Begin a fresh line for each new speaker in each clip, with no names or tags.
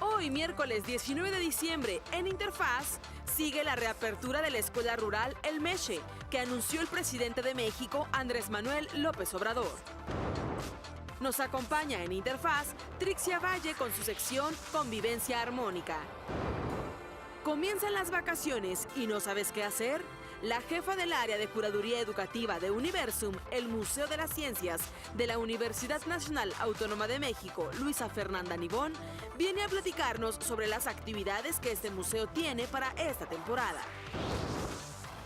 Hoy, miércoles 19 de diciembre, en Interfaz, sigue la reapertura de la Escuela Rural El Meche, que anunció el presidente de México, Andrés Manuel López Obrador. Nos acompaña en Interfaz Trixia Valle con su sección Convivencia Armónica. Comienzan las vacaciones y ¿no sabes qué hacer? La jefa del área de curaduría educativa de Universum, el Museo de las Ciencias de la Universidad Nacional Autónoma de México, Luisa Fernanda Nibón, viene a platicarnos sobre las actividades que este museo tiene para esta temporada.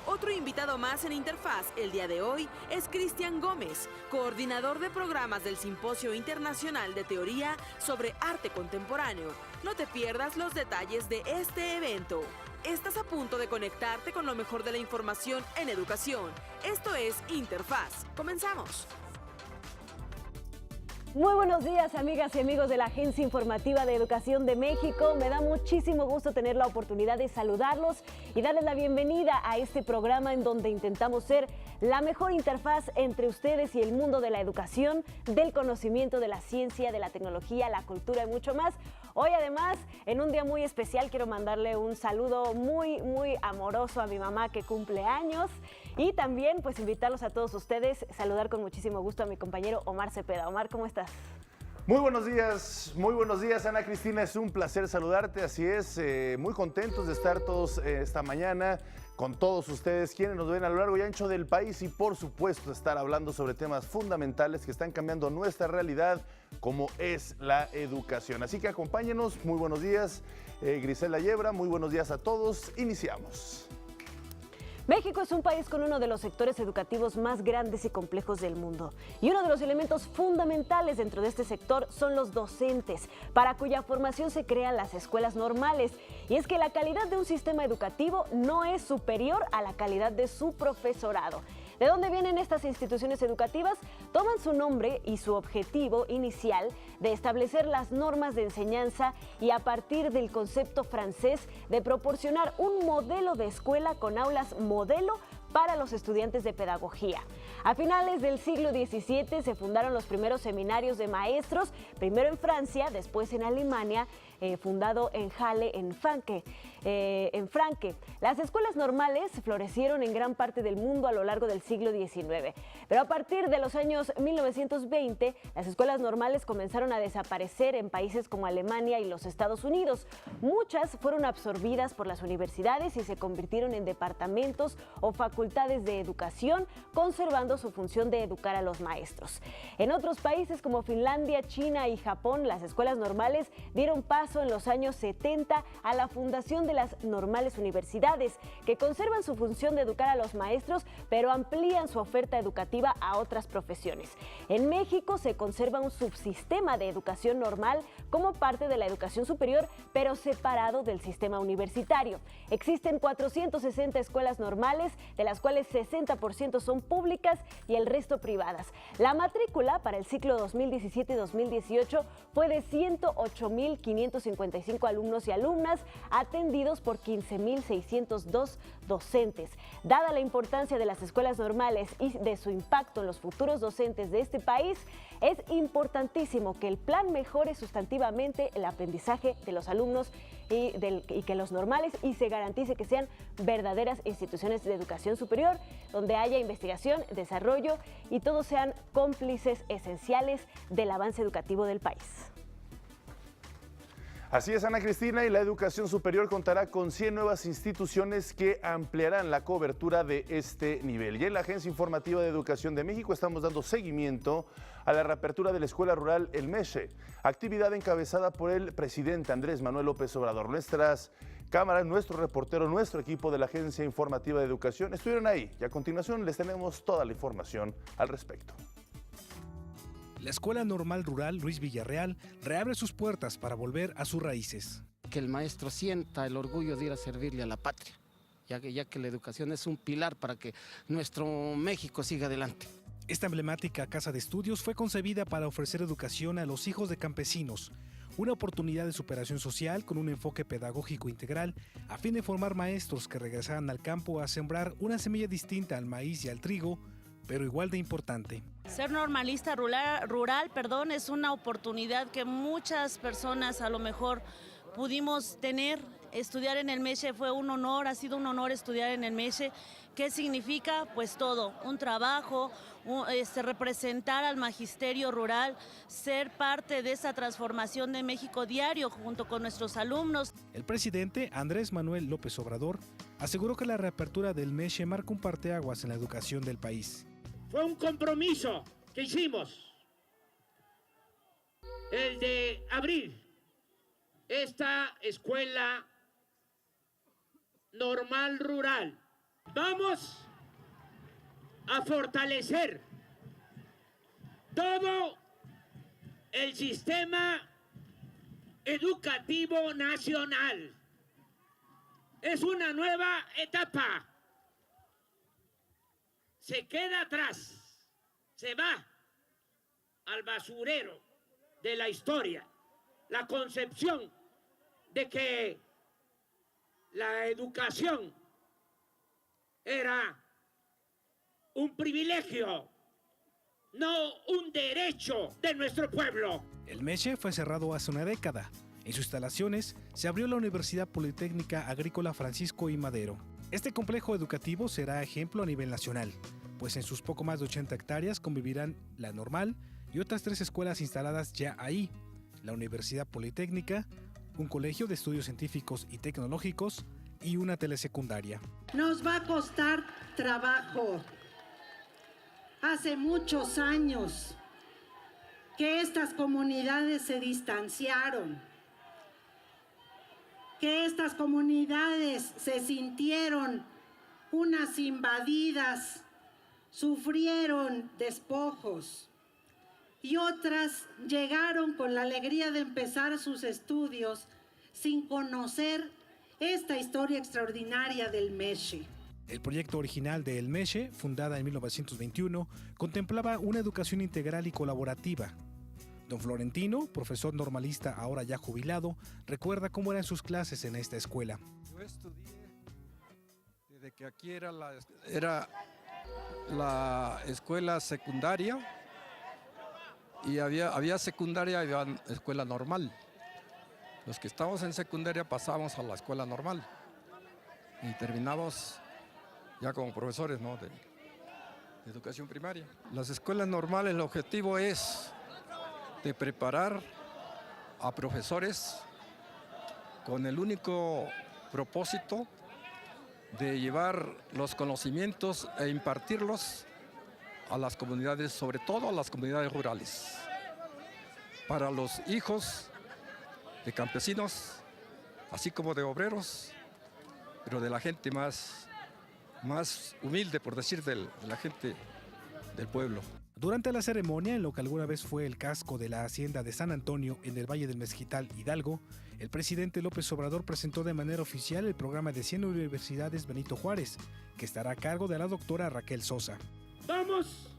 Otro invitado más en Interfaz el día de hoy es Cristian Gómez, coordinador de programas del Simposio Internacional de Teoría sobre Arte Contemporáneo. No te pierdas los detalles de este evento. Estás a punto de conectarte con lo mejor de la información en educación. Esto es Interfaz. Comenzamos.
Muy buenos días, amigas y amigos de la Agencia Informativa de Educación de México. Me da muchísimo gusto tener la oportunidad de saludarlos y darles la bienvenida a este programa en donde intentamos ser la mejor interfaz entre ustedes y el mundo de la educación, del conocimiento, de la ciencia, de la tecnología, la cultura y mucho más. Hoy además, en un día muy especial, quiero mandarle un saludo muy amoroso a mi mamá que cumple años y también pues invitarlos a todos ustedes, saludar con muchísimo gusto a mi compañero Omar Cepeda. Omar, ¿cómo estás?
Muy buenos días Ana Cristina, es un placer saludarte, así es, muy contentos de estar todos esta mañana con todos ustedes, quienes nos ven a lo largo y ancho del país y por supuesto estar hablando sobre temas fundamentales que están cambiando nuestra realidad, como es la educación. Así que acompáñenos, muy buenos días, Griselda Yebra, muy buenos días a todos, iniciamos.
México es un país con uno de los sectores educativos más grandes y complejos del mundo. Y uno de los elementos fundamentales dentro de este sector son los docentes, para cuya formación se crean las escuelas normales. Y es que la calidad de un sistema educativo no es superior a la calidad de su profesorado. ¿De dónde vienen estas instituciones educativas? Toman su nombre y su objetivo inicial de establecer las normas de enseñanza y a partir del concepto francés de proporcionar un modelo de escuela con aulas modelo para los estudiantes de pedagogía. A finales del siglo XVII se fundaron los primeros seminarios de maestros, primero en Francia, después en Alemania, fundado en Halle, en Franque. Las escuelas normales florecieron en gran parte del mundo a lo largo del siglo XIX, pero a partir de los años 1920, las escuelas normales comenzaron a desaparecer en países como Alemania y los Estados Unidos. Muchas fueron absorbidas por las universidades y se convirtieron en departamentos o facultades de educación, conservando su función de educar a los maestros. En otros países como Finlandia, China y Japón, las escuelas normales dieron paso en los años 70 a la fundación de las normales universidades, que conservan su función de educar a los maestros, pero amplían su oferta educativa a otras profesiones. En México se conserva un subsistema de educación normal como parte de la educación superior, pero separado del sistema universitario. Existen 460 escuelas normales, de las cuales 60% son públicas y el resto privadas. La matrícula para el ciclo 2017-2018 fue de 108,555 alumnos y alumnas, atendidos por 15,602 docentes. Dada la importancia de las escuelas normales y de su impacto en los futuros docentes de este país, es importantísimo que el plan mejore sustantivamente el aprendizaje de los alumnos y que los normales y se garantice que sean verdaderas instituciones de educación superior, donde haya investigación, desarrollo y todos sean cómplices esenciales del avance educativo del país.
Así es, Ana Cristina, y la educación superior contará con 100 nuevas instituciones que ampliarán la cobertura de este nivel. Y en la Agencia Informativa de Educación de México estamos dando seguimiento a la reapertura de la Escuela Rural El Meche, actividad encabezada por el presidente Andrés Manuel López Obrador. Nuestras cámaras, nuestro reportero, nuestro equipo de la Agencia Informativa de Educación estuvieron ahí y a continuación les tenemos toda la información al respecto.
La Escuela Normal Rural Luis Villarreal reabre sus puertas para volver a sus raíces.
Que el maestro sienta el orgullo de ir a servirle a la patria, ya que la educación es un pilar para que nuestro México siga adelante.
Esta emblemática casa de estudios fue concebida para ofrecer educación a los hijos de campesinos, una oportunidad de superación social con un enfoque pedagógico integral a fin de formar maestros que regresaran al campo a sembrar una semilla distinta al maíz y al trigo, pero igual de importante.
Ser normalista rural, es una oportunidad que muchas personas a lo mejor pudimos tener. Estudiar en el MESHE fue un honor, ha sido un honor estudiar en el MESHE. ¿Qué significa? Pues todo, un trabajo, representar al magisterio rural, ser parte de esa transformación de México diario junto con nuestros alumnos.
El presidente Andrés Manuel López Obrador aseguró que la reapertura del MESHE marca un parteaguas en la educación del país.
Fue un compromiso que hicimos, el de abrir esta escuela normal rural. Vamos a fortalecer todo el sistema educativo nacional. Es una nueva etapa. Se queda atrás, se va al basurero de la historia la concepción de que la educación era un privilegio, no un derecho de nuestro pueblo.
El MESHE fue cerrado hace una década. En sus instalaciones se abrió la Universidad Politécnica Agrícola Francisco I. Madero. Este complejo educativo será ejemplo a nivel nacional, pues en sus poco más de 80 hectáreas convivirán la normal y otras 3 escuelas instaladas ya ahí: la Universidad Politécnica, un colegio de estudios científicos y tecnológicos y una telesecundaria.
Nos va a costar trabajo. Hace muchos años que estas comunidades se distanciaron, que estas comunidades se sintieron unas invadidas, sufrieron despojos, y otras llegaron con la alegría de empezar sus estudios sin conocer esta historia extraordinaria del MESHE.
El proyecto original de El MESHE, fundada en 1921, contemplaba una educación integral y colaborativa. Don Florentino, profesor normalista ahora ya jubilado, recuerda cómo eran sus clases en esta escuela.
Yo estudié desde que aquí era la escuela secundaria, y había secundaria y había escuela normal. Los que estábamos en secundaria pasábamos a la escuela normal y terminamos ya como profesores, ¿no?, de educación primaria. Las escuelas normales, el objetivo es de preparar a profesores con el único propósito de llevar los conocimientos e impartirlos a las comunidades, sobre todo a las comunidades rurales, para los hijos de campesinos, así como de obreros, pero de la gente más humilde, por decir, de la gente del pueblo.
Durante la ceremonia, en lo que alguna vez fue el casco de la hacienda de San Antonio en el Valle del Mezquital, Hidalgo, el presidente López Obrador presentó de manera oficial el programa de 100 universidades Benito Juárez, que estará a cargo de la doctora Raquel Sosa.
Vamos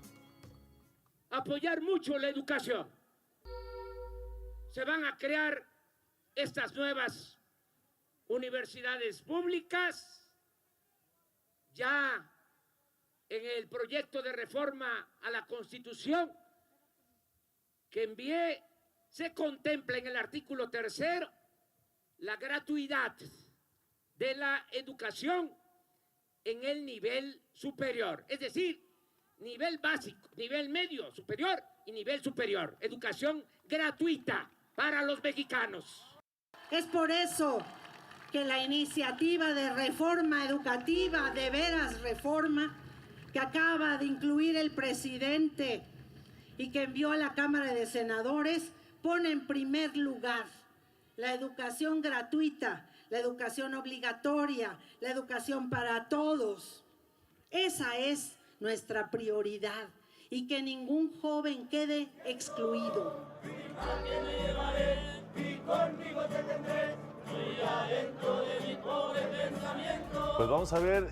a apoyar mucho la educación. Se van a crear estas nuevas universidades públicas. Ya en el proyecto de reforma a la Constitución que envié, se contempla en el artículo 3 la gratuidad de la educación en el nivel superior, es decir, nivel básico, nivel medio, superior y nivel superior. Educación gratuita para los mexicanos.
Es por eso que la iniciativa de reforma educativa, de veras reforma, que acaba de incluir el presidente y que envió a la Cámara de Senadores, pone en primer lugar la educación gratuita, la educación obligatoria, la educación para todos. Esa es nuestra prioridad, y que ningún joven quede excluido.
Pues vamos a ver,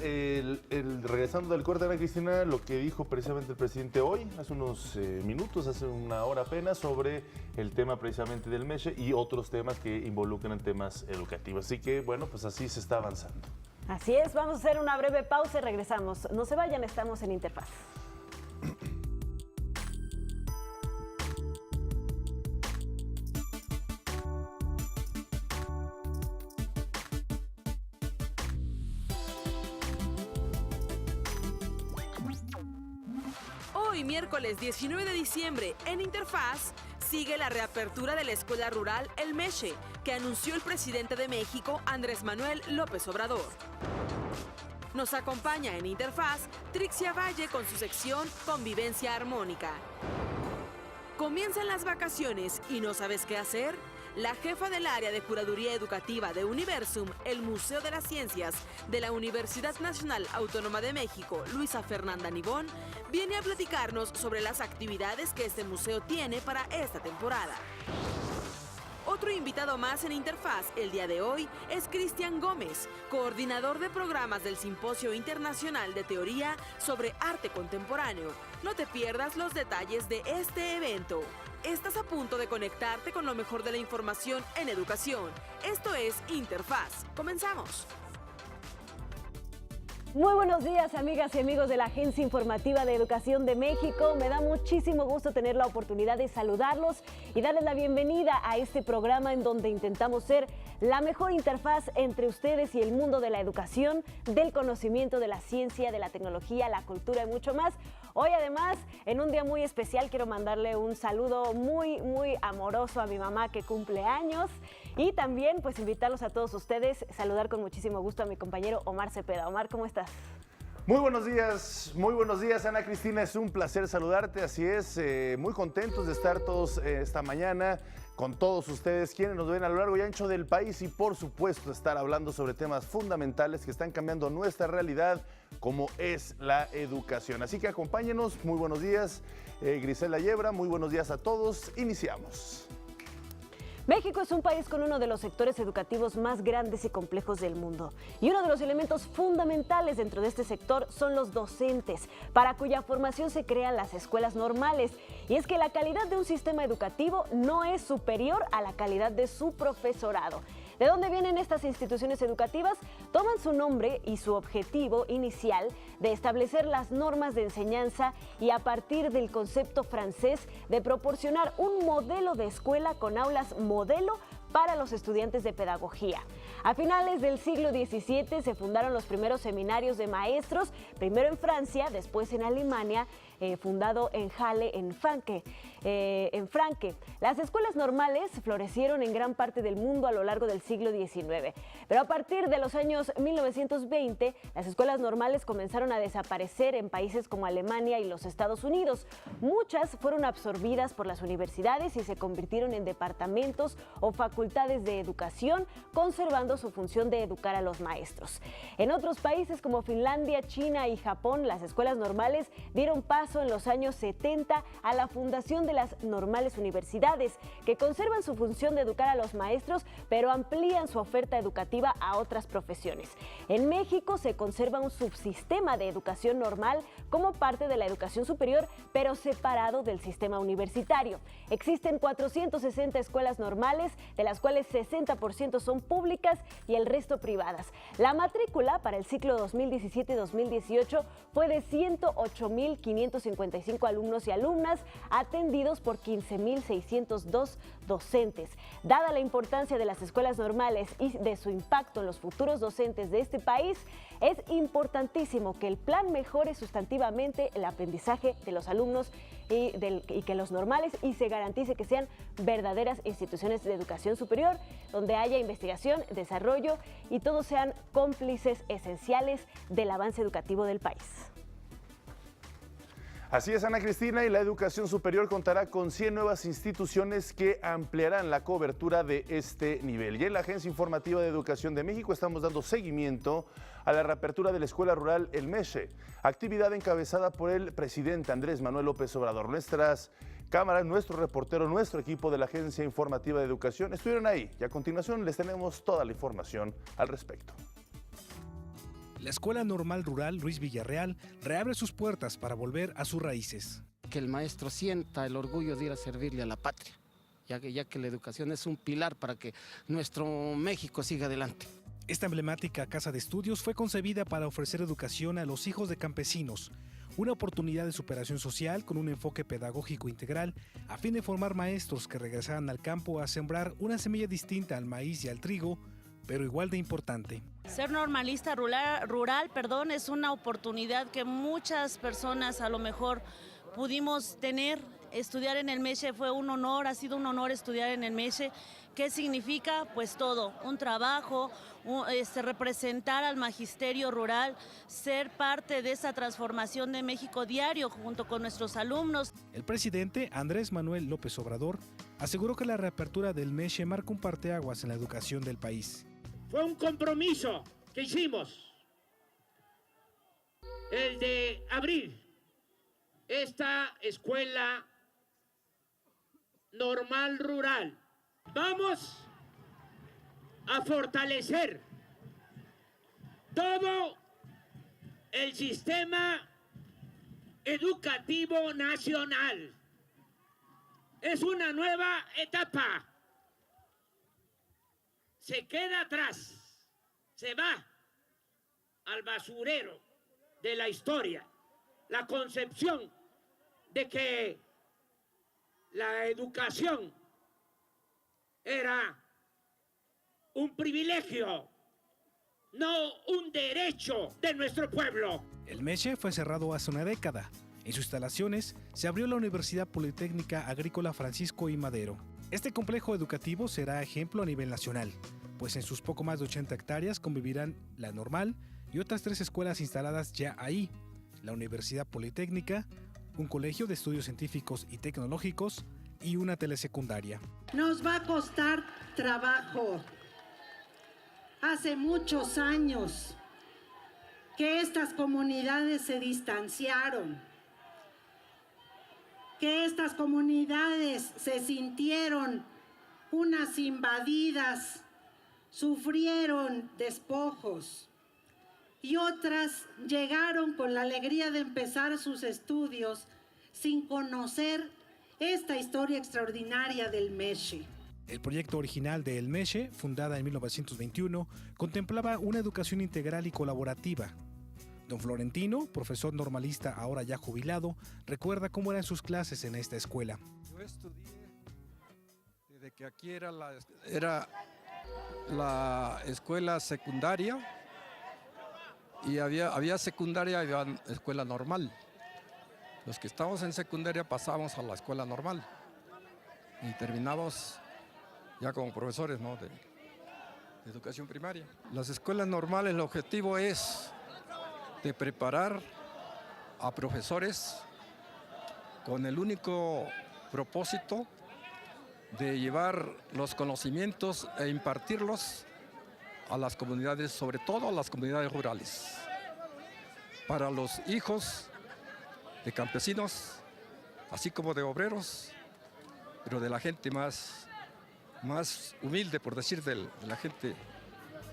regresando del corte, Ana Cristina, lo que dijo precisamente el presidente hoy, hace unos minutos, hace una hora apenas, sobre el tema precisamente del MESHE y otros temas que involucran temas educativos. Así que, bueno, pues así se está avanzando.
Así es, vamos a hacer una breve pausa y regresamos. No se vayan, estamos en Interfaz.
y miércoles 19 de diciembre en Interfaz sigue la reapertura de la escuela rural El Meche, que anunció el presidente de México, Andrés Manuel López Obrador. Nos acompaña en Interfaz Trixia Valle con su sección Convivencia Armónica. ¿Comienzan las vacaciones y no sabes qué hacer? La jefa del área de curaduría educativa de Universum, el Museo de las Ciencias de la Universidad Nacional Autónoma de México, Luisa Fernanda Nibón, viene a platicarnos sobre las actividades que este museo tiene para esta temporada. Otro invitado más en Interfaz el día de hoy es Cristian Gómez, coordinador de programas del Simposio Internacional de Teoría sobre Arte Contemporáneo. No te pierdas los detalles de este evento. Estás a punto de conectarte con lo mejor de la información en educación. Esto es Interfaz. Comenzamos.
Muy buenos días, amigas y amigos de la Agencia Informativa de Educación de México. Me da muchísimo gusto tener la oportunidad de saludarlos y darles la bienvenida a este programa en donde intentamos ser la mejor interfaz entre ustedes y el mundo de la educación, del conocimiento, de la ciencia, de la tecnología, la cultura y mucho más. Hoy además, en un día muy especial, quiero mandarle un saludo muy amoroso a mi mamá que cumple años y también pues invitarlos a todos ustedes, saludar con muchísimo gusto a mi compañero Omar Cepeda. Omar, ¿cómo estás?
Muy buenos días Ana Cristina, es un placer saludarte, así es, muy contentos de estar todos esta mañana con todos ustedes, quienes nos ven a lo largo y ancho del país y por supuesto estar hablando sobre temas fundamentales que están cambiando nuestra realidad, como es la educación. Así que acompáñenos, muy buenos días, Grisela Yebra, muy buenos días a todos, iniciamos.
México es un país con uno de los sectores educativos más grandes y complejos del mundo. Y uno de los elementos fundamentales dentro de este sector son los docentes, para cuya formación se crean las escuelas normales. Y es que la calidad de un sistema educativo no es superior a la calidad de su profesorado. ¿De dónde vienen estas instituciones educativas? Toman su nombre y su objetivo inicial de establecer las normas de enseñanza y a partir del concepto francés de proporcionar un modelo de escuela con aulas modelo para los estudiantes de pedagogía. A finales del siglo XVII se fundaron los primeros seminarios de maestros, primero en Francia, después en Alemania, fundado en Halle, en Franque. Las escuelas normales florecieron en gran parte del mundo a lo largo del siglo XIX, pero a partir de los años 1920, las escuelas normales comenzaron a desaparecer en países como Alemania y los Estados Unidos. Muchas fueron absorbidas por las universidades y se convirtieron en departamentos o facultades de educación, conservando su función de educar a los maestros. En otros países como Finlandia, China y Japón, las escuelas normales dieron paso en los años 70 a la fundación de las normales universidades, que conservan su función de educar a los maestros, pero amplían su oferta educativa a otras profesiones. En México se conserva un subsistema de educación normal como parte de la educación superior, pero separado del sistema universitario. Existen 460 escuelas normales, de las cuales 60% son públicas y el resto privadas. La matrícula para el ciclo 2017-2018 fue de 108.555 alumnos y alumnas, atendidos por 15.602 docentes. Dada la importancia de las escuelas normales y de su impacto en los futuros docentes de este país, es importantísimo que el plan mejore sustantivamente el aprendizaje de los alumnos y que los normales y se garantice que sean verdaderas instituciones de educación superior, donde haya investigación, desarrollo y todos sean cómplices esenciales del avance educativo del país.
Así es, Ana Cristina, y la educación superior contará con 100 nuevas instituciones que ampliarán la cobertura de este nivel. Y en la Agencia Informativa de Educación de México estamos dando seguimiento a la reapertura de la Escuela Rural El Meche, actividad encabezada por el presidente Andrés Manuel López Obrador. Nuestras cámaras, nuestro reportero, nuestro equipo de la Agencia Informativa de Educación estuvieron ahí y a continuación les tenemos toda la información al respecto.
La Escuela Normal Rural Luis Villarreal reabre sus puertas para volver a sus raíces.
Que el maestro sienta el orgullo de ir a servirle a la patria, ya que la educación es un pilar para que nuestro México siga adelante.
Esta emblemática casa de estudios fue concebida para ofrecer educación a los hijos de campesinos, una oportunidad de superación social con un enfoque pedagógico integral a fin de formar maestros que regresaran al campo a sembrar una semilla distinta al maíz y al trigo, pero igual de importante.
Ser normalista rural, es una oportunidad que muchas personas a lo mejor pudimos tener. Estudiar en el MESHE fue un honor, ha sido un honor estudiar en el MESHE. ¿Qué significa? Pues todo, un trabajo, representar al magisterio rural, ser parte de esa transformación de México diario junto con nuestros alumnos.
El presidente Andrés Manuel López Obrador aseguró que la reapertura del MESHE marca un parteaguas en la educación del país.
Fue un compromiso que hicimos, el de abrir esta escuela normal rural. Vamos a fortalecer todo el sistema educativo nacional. Es una nueva etapa. Se queda atrás, se va al basurero de la historia la concepción de que la educación era un privilegio, no un derecho de nuestro pueblo.
El MESHE fue cerrado hace una década. En sus instalaciones se abrió la Universidad Politécnica Agrícola Francisco I. Madero. Este complejo educativo será ejemplo a nivel nacional, pues en sus poco más de 80 hectáreas convivirán la normal y otras 3 escuelas instaladas ya ahí: la Universidad Politécnica, un colegio de estudios científicos y tecnológicos y una telesecundaria.
Nos va a costar trabajo. Hace muchos años que estas comunidades se distanciaron, que estas comunidades se sintieron unas invadidas, sufrieron despojos, y otras llegaron con la alegría de empezar sus estudios sin conocer esta historia extraordinaria del MESHE.
El proyecto original de El MESHE, fundada en 1921, contemplaba una educación integral y colaborativa. Don Florentino, profesor normalista ahora ya jubilado, recuerda cómo eran sus clases en esta escuela.
Yo estudié desde que aquí era la escuela secundaria, y había secundaria y había escuela normal. Los que estábamos en secundaria pasábamos a la escuela normal y terminamos ya como profesores, ¿no?, de educación primaria. Las escuelas normales, el objetivo es de preparar a profesores con el único propósito de llevar los conocimientos e impartirlos a las comunidades, sobre todo a las comunidades rurales, para los hijos de campesinos, así como de obreros, pero de la gente más humilde, por decir, de la gente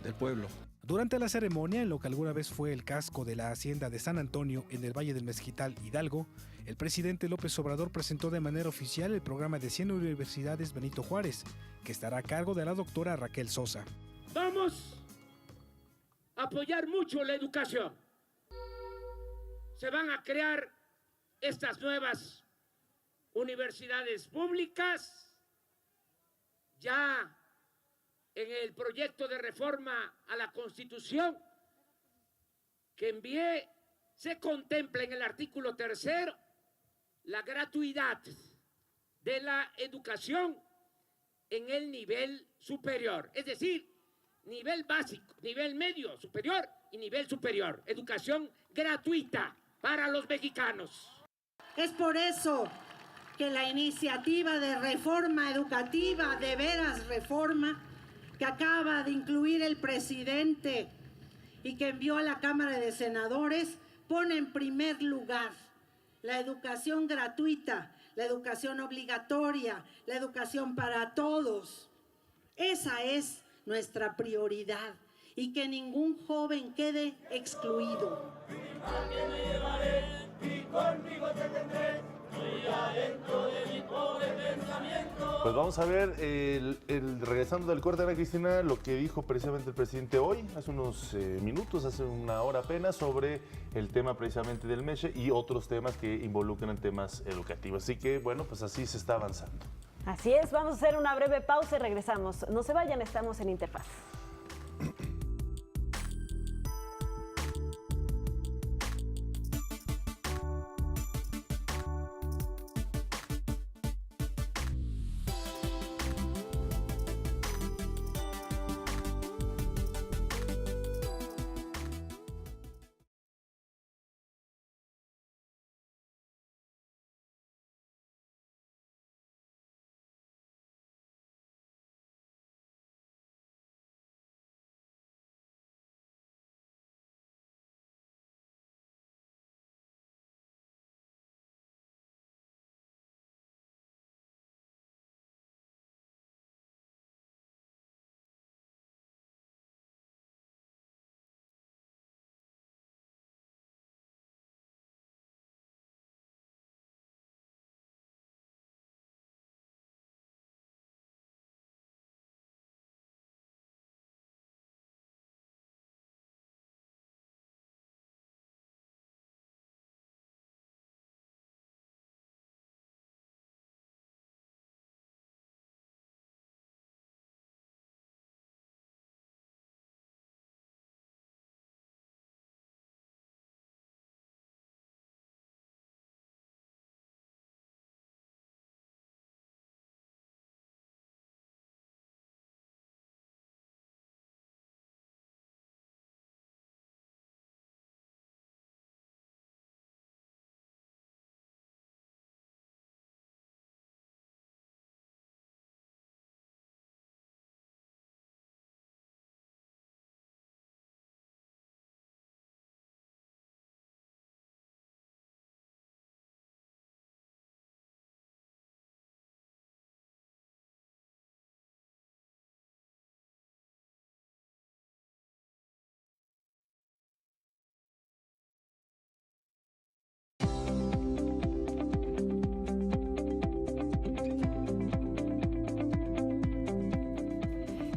del pueblo.
Durante la ceremonia, en lo que alguna vez fue el casco de la hacienda de San Antonio en el Valle del Mezquital, Hidalgo, el presidente López Obrador presentó de manera oficial el programa de 100 universidades Benito Juárez, que estará a cargo de la doctora Raquel Sosa.
Vamos a apoyar mucho la educación. Se van a crear estas nuevas universidades públicas. Ya en el proyecto de reforma a la Constitución que envié, se contempla en el artículo 3 la gratuidad de la educación en el nivel superior, es decir, nivel básico, nivel medio, superior y nivel superior. Educación gratuita para los mexicanos.
Es por eso que la iniciativa de reforma educativa, de veras reforma, que acaba de incluir el presidente y que envió a la Cámara de Senadores, pone en primer lugar la educación gratuita, la educación obligatoria, la educación para todos. Esa es nuestra prioridad, y que ningún joven quede excluido.
Pues vamos a ver, regresando del corte, Ana Cristina, lo que dijo precisamente el presidente hoy, hace unos minutos, hace una hora apenas, sobre el tema precisamente del MESHE y otros temas que involucran temas educativos. Así que, bueno, pues así se está avanzando.
Así es, vamos a hacer una breve pausa y regresamos. No se vayan, estamos en Interfaz.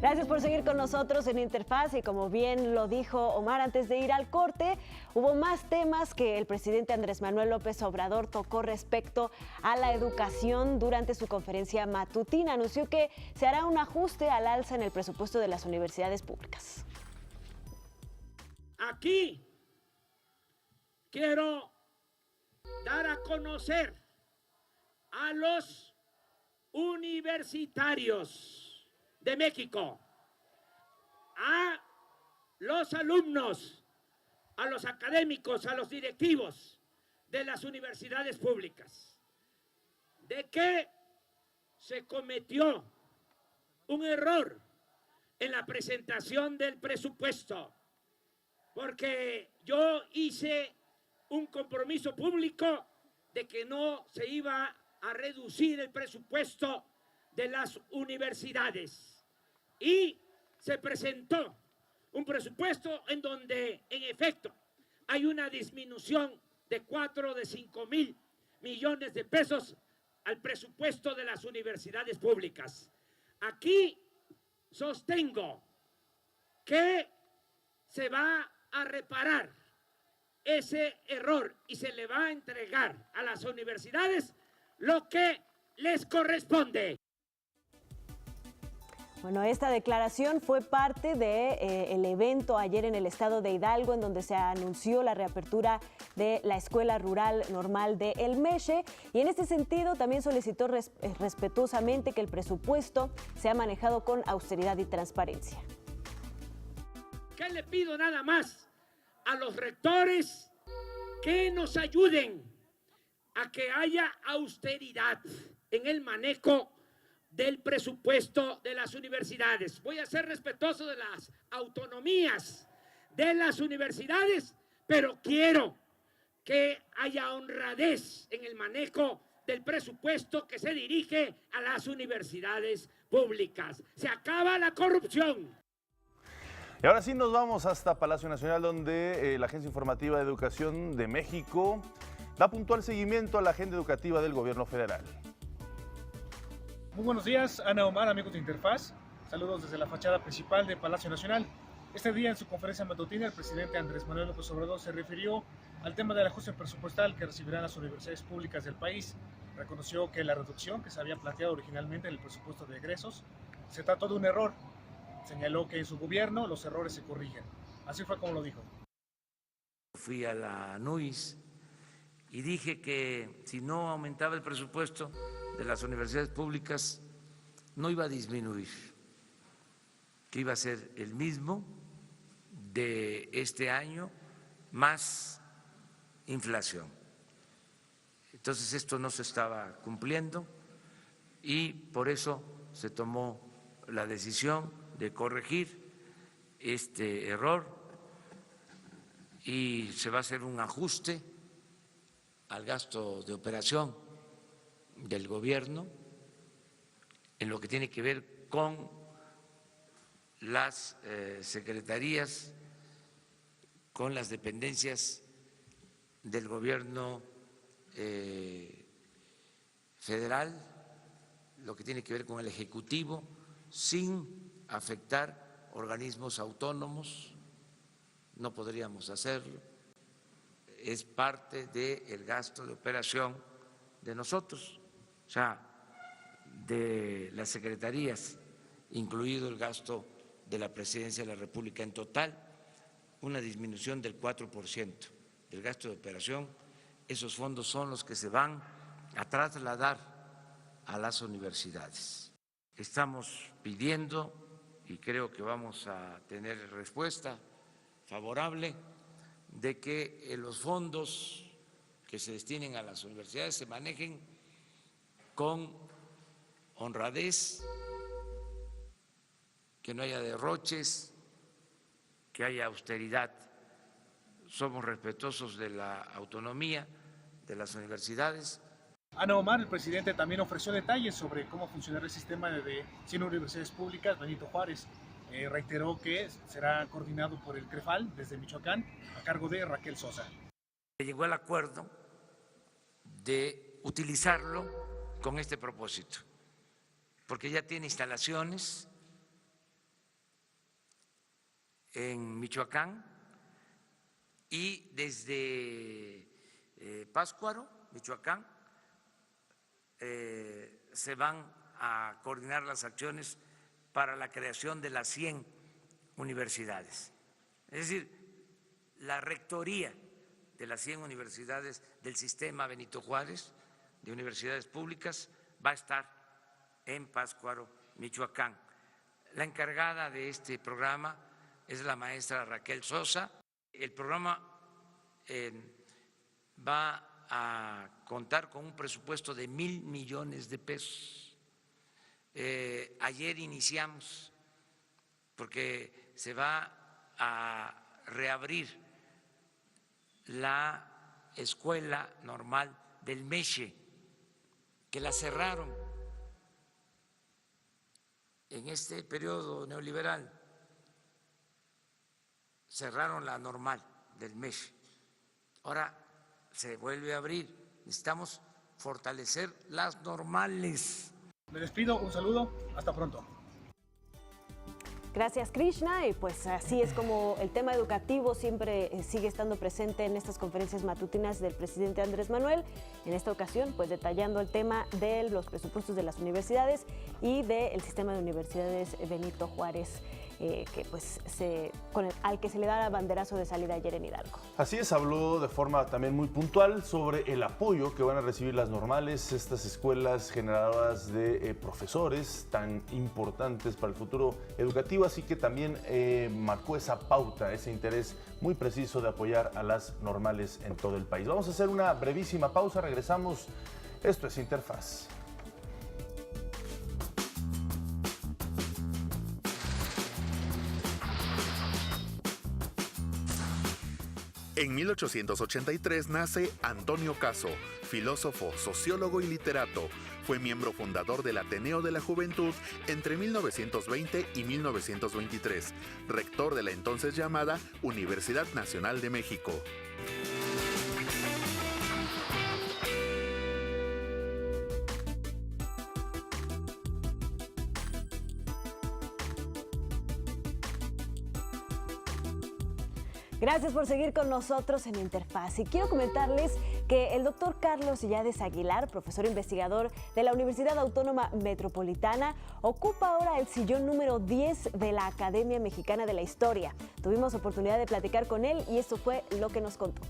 Gracias por seguir con nosotros en Interfaz y como bien lo dijo Omar antes de ir al corte, hubo más temas que el presidente Andrés Manuel López Obrador tocó respecto a la educación durante su conferencia matutina. Anunció que se hará un ajuste al alza en el presupuesto de las universidades públicas.
Aquí quiero dar a conocer a los universitarios de México, a los alumnos, a los académicos, a los directivos de las universidades públicas, de que se cometió un error en la presentación del presupuesto, porque yo hice un compromiso público de que no se iba a reducir el presupuesto de las universidades y se presentó un presupuesto en donde en efecto hay una disminución de 5,000 millones de pesos al presupuesto de las universidades públicas. Aquí sostengo que se va a reparar ese error y se le va a entregar a las universidades lo que les corresponde.
Bueno, esta declaración fue parte del evento ayer en el estado de Hidalgo, en donde se anunció la reapertura de la Escuela Rural Normal de El Meche, y en este sentido también solicitó respetuosamente que el presupuesto sea manejado con austeridad y transparencia.
¿Qué le pido nada más a los rectores? Que nos ayuden a que haya austeridad en el manejo del presupuesto de las universidades. Voy a ser respetuoso de las autonomías de las universidades, pero quiero que haya honradez en el manejo del presupuesto que se dirige a las universidades públicas. Se acaba la corrupción.
Y ahora sí nos vamos hasta Palacio Nacional, donde la Agencia Informativa de Educación de México da puntual seguimiento a la agenda educativa del gobierno federal.
Muy buenos días, Ana, Omar, amigos de Interfaz. Saludos desde la fachada principal de Palacio Nacional. Este día en su conferencia matutina el presidente Andrés Manuel López Obrador se refirió al tema del ajuste presupuestal que recibirán las universidades públicas del país. Reconoció que la reducción que se había planteado originalmente en el presupuesto de egresos se trató de un error. Señaló que en su gobierno los errores se corrigen. Así fue como lo dijo.
Fui a la NUIS y dije que si no aumentaba el presupuesto de las universidades públicas no iba a disminuir, que iba a ser el mismo de este año más inflación. Entonces esto no se estaba cumpliendo y por eso se tomó la decisión de corregir este error y se va a hacer un ajuste al gasto de operación del gobierno en lo que tiene que ver con las secretarías, con las dependencias del gobierno federal, lo que tiene que ver con el Ejecutivo, sin afectar organismos autónomos. No podríamos hacerlo, es parte del gasto de operación de nosotros, o sea, de las secretarías, incluido el gasto de la Presidencia de la República. En total, una disminución del 4% del gasto de operación. Esos fondos son los que se van a trasladar a las universidades. Estamos pidiendo, y creo que vamos a tener respuesta favorable, de que los fondos que se destinen a las universidades se manejen con honradez, que no haya derroches, que haya austeridad. Somos respetuosos de la autonomía de las universidades.
Ana, Omar, el presidente también ofreció detalles sobre cómo funcionará el sistema de 100 universidades públicas Benito Juárez. Reiteró que será coordinado por el CREFAL desde Michoacán a cargo de Raquel Sosa.
Llegó el acuerdo de utilizarlo con este propósito, porque ya tiene instalaciones en Michoacán, y desde Pátzcuaro, Michoacán, se van a coordinar las acciones para la creación de las 100 universidades. Es decir, la rectoría de las 100 universidades del sistema Benito Juárez, de universidades públicas, va a estar en Pátzcuaro, Michoacán. La encargada de este programa es la maestra Raquel Sosa. El programa va a contar con un presupuesto de 1,000 millones de pesos. Ayer iniciamos, porque se va a reabrir la Escuela Normal del Meche, que la cerraron en este periodo neoliberal. Cerraron la normal del Meche. Ahora se vuelve a abrir. Necesitamos fortalecer las normales.
Me despido, un saludo, hasta pronto.
Gracias, Krishna, y pues así es como el tema educativo siempre sigue estando presente en estas conferencias matutinas del presidente Andrés Manuel. En esta ocasión, pues detallando el tema de los presupuestos de las universidades y del sistema de universidades Benito Juárez, que pues al que se le da el banderazo de salida ayer en Hidalgo.
Así es, habló de forma también muy puntual sobre el apoyo que van a recibir las normales, estas escuelas generadoras de profesores tan importantes para el futuro educativo, así que también marcó esa pauta, ese interés muy preciso de apoyar a las normales en todo el país. Vamos a hacer una brevísima pausa, regresamos. Esto es Interfaz.
En 1883 nace Antonio Caso, filósofo, sociólogo y literato. Fue miembro fundador del Ateneo de la Juventud entre 1920 y 1923, rector de la entonces llamada Universidad Nacional de México.
Gracias por seguir con nosotros en Interfaz. Y quiero comentarles que el doctor Carlos Illades Aguilar, profesor investigador de la Universidad Autónoma Metropolitana, ocupa ahora el sillón número 10 de la Academia Mexicana de la Historia. Tuvimos oportunidad de platicar con él y esto fue lo que nos contó.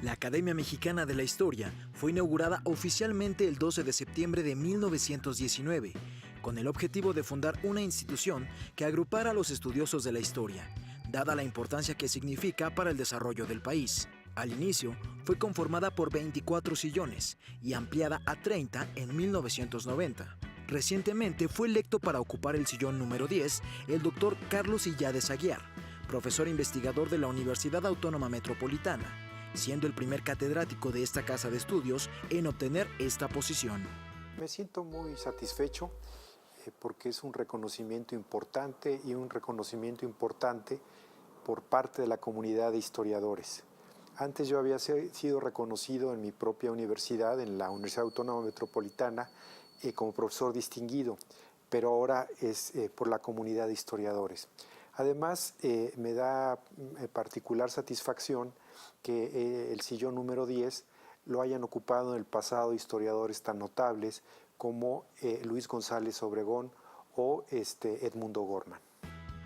La Academia Mexicana de la Historia fue inaugurada oficialmente el 12 de septiembre de 1919, con el objetivo de fundar una institución que agrupara a los estudiosos de la historia, dada la importancia que significa para el desarrollo del país. Al inicio, fue conformada por 24 sillones y ampliada a 30 en 1990. Recientemente fue electo para ocupar el sillón número 10 el doctor Carlos Illades Aguilar, profesor investigador de la Universidad Autónoma Metropolitana, siendo el primer catedrático de esta casa de estudios en obtener esta posición.
Me siento muy satisfecho porque es un reconocimiento importante por parte de la comunidad de historiadores. Antes yo había sido reconocido en mi propia universidad, en la Universidad Autónoma Metropolitana, como profesor distinguido, pero ahora es por la comunidad de historiadores. Además, me da particular satisfacción que el sillón número 10 lo hayan ocupado en el pasado historiadores tan notables como Luis González Obregón o Edmundo Gorman.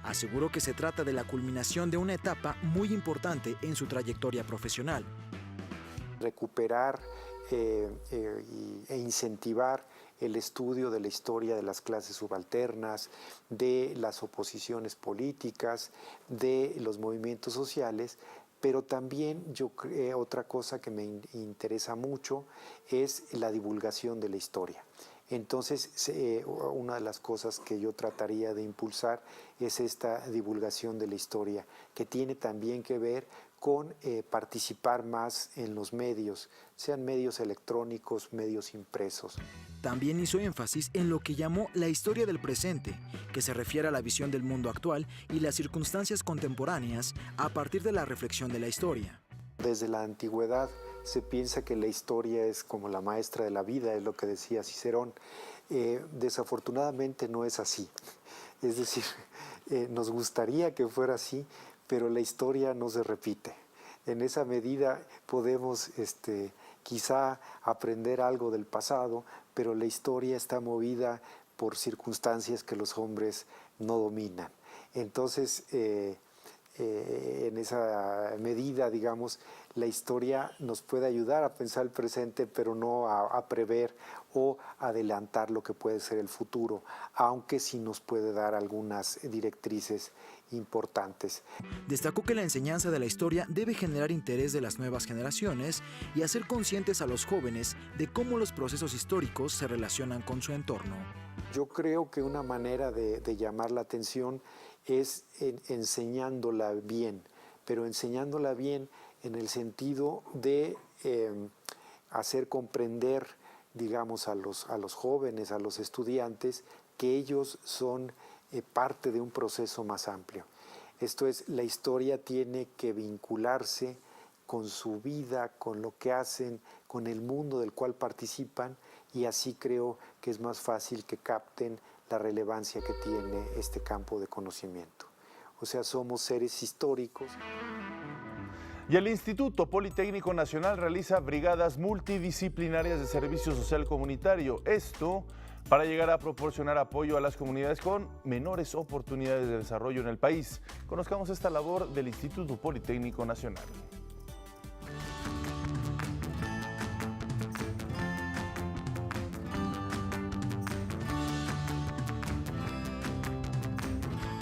Aseguró que se trata de la culminación de una etapa muy importante en su trayectoria profesional.
Recuperar e incentivar el estudio de la historia de las clases subalternas, de las oposiciones políticas, de los movimientos sociales, pero también otra cosa que me interesa mucho es la divulgación de la historia. Entonces, una de las cosas que yo trataría de impulsar es esta divulgación de la historia, que tiene también que ver con participar más en los medios, sean medios electrónicos, medios impresos.
También hizo énfasis en lo que llamó la historia del presente, que se refiere a la visión del mundo actual y las circunstancias contemporáneas a partir de la reflexión de la historia.
Desde la antigüedad se piensa que la historia es como la maestra de la vida, es lo que decía Cicerón. Desafortunadamente no es así. Es decir, nos gustaría que fuera así, pero la historia no se repite. En esa medida podemos quizá aprender algo del pasado, pero la historia está movida por circunstancias que los hombres no dominan. Entonces, en esa medida, digamos, la historia nos puede ayudar a pensar el presente, pero no a prever o adelantar lo que puede ser el futuro, aunque sí nos puede dar algunas directrices importantes.
Destacó que la enseñanza de la historia debe generar interés de las nuevas generaciones y hacer conscientes a los jóvenes de cómo los procesos históricos se relacionan con su entorno.
Yo creo que una manera de llamar la atención es enseñándola bien, pero enseñándola bien en el sentido de hacer comprender, digamos, a los jóvenes, a los estudiantes, que ellos son parte de un proceso más amplio. Esto es, la historia tiene que vincularse con su vida, con lo que hacen, con el mundo del cual participan, y así creo que es más fácil que capten la relevancia que tiene este campo de conocimiento. O sea, somos seres históricos.
Y el Instituto Politécnico Nacional realiza brigadas multidisciplinarias de servicio social comunitario. Esto para llegar a proporcionar apoyo a las comunidades con menores oportunidades de desarrollo en el país. Conozcamos esta labor del Instituto Politécnico Nacional.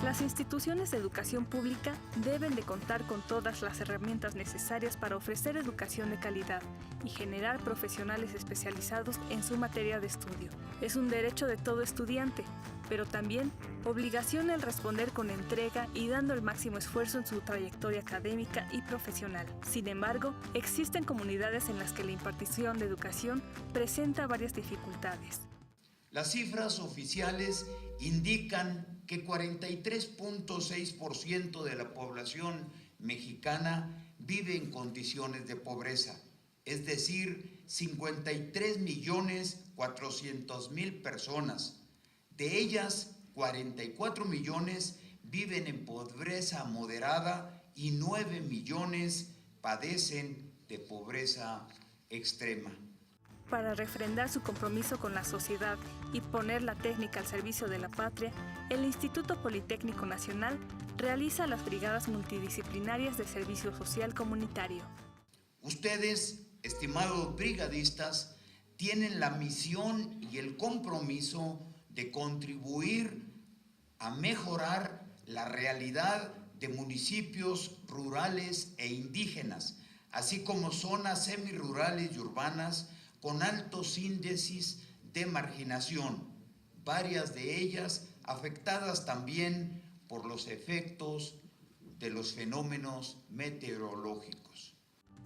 Las instituciones de educación pública deben de contar con todas las herramientas necesarias para ofrecer educación de calidad y generar profesionales especializados en su materia de estudio. Es un derecho de todo estudiante, pero también obligación el responder con entrega y dando el máximo esfuerzo en su trayectoria académica y profesional. Sin embargo, existen comunidades en las que la impartición de educación presenta varias dificultades.
Las cifras oficiales indican que 43.6% de la población mexicana vive en condiciones de pobreza, es decir, 53.400.000 personas. De ellas, 44 millones viven en pobreza moderada y 9 millones padecen de pobreza extrema.
Para refrendar su compromiso con la sociedad y poner la técnica al servicio de la patria, el Instituto Politécnico Nacional realiza las brigadas multidisciplinarias de servicio social comunitario.
Ustedes, estimados brigadistas, tienen la misión y el compromiso de contribuir a mejorar la realidad de municipios rurales e indígenas, así como zonas semirurales y urbanas con altos índices de marginación, varias de ellas afectadas también por los efectos de los fenómenos meteorológicos.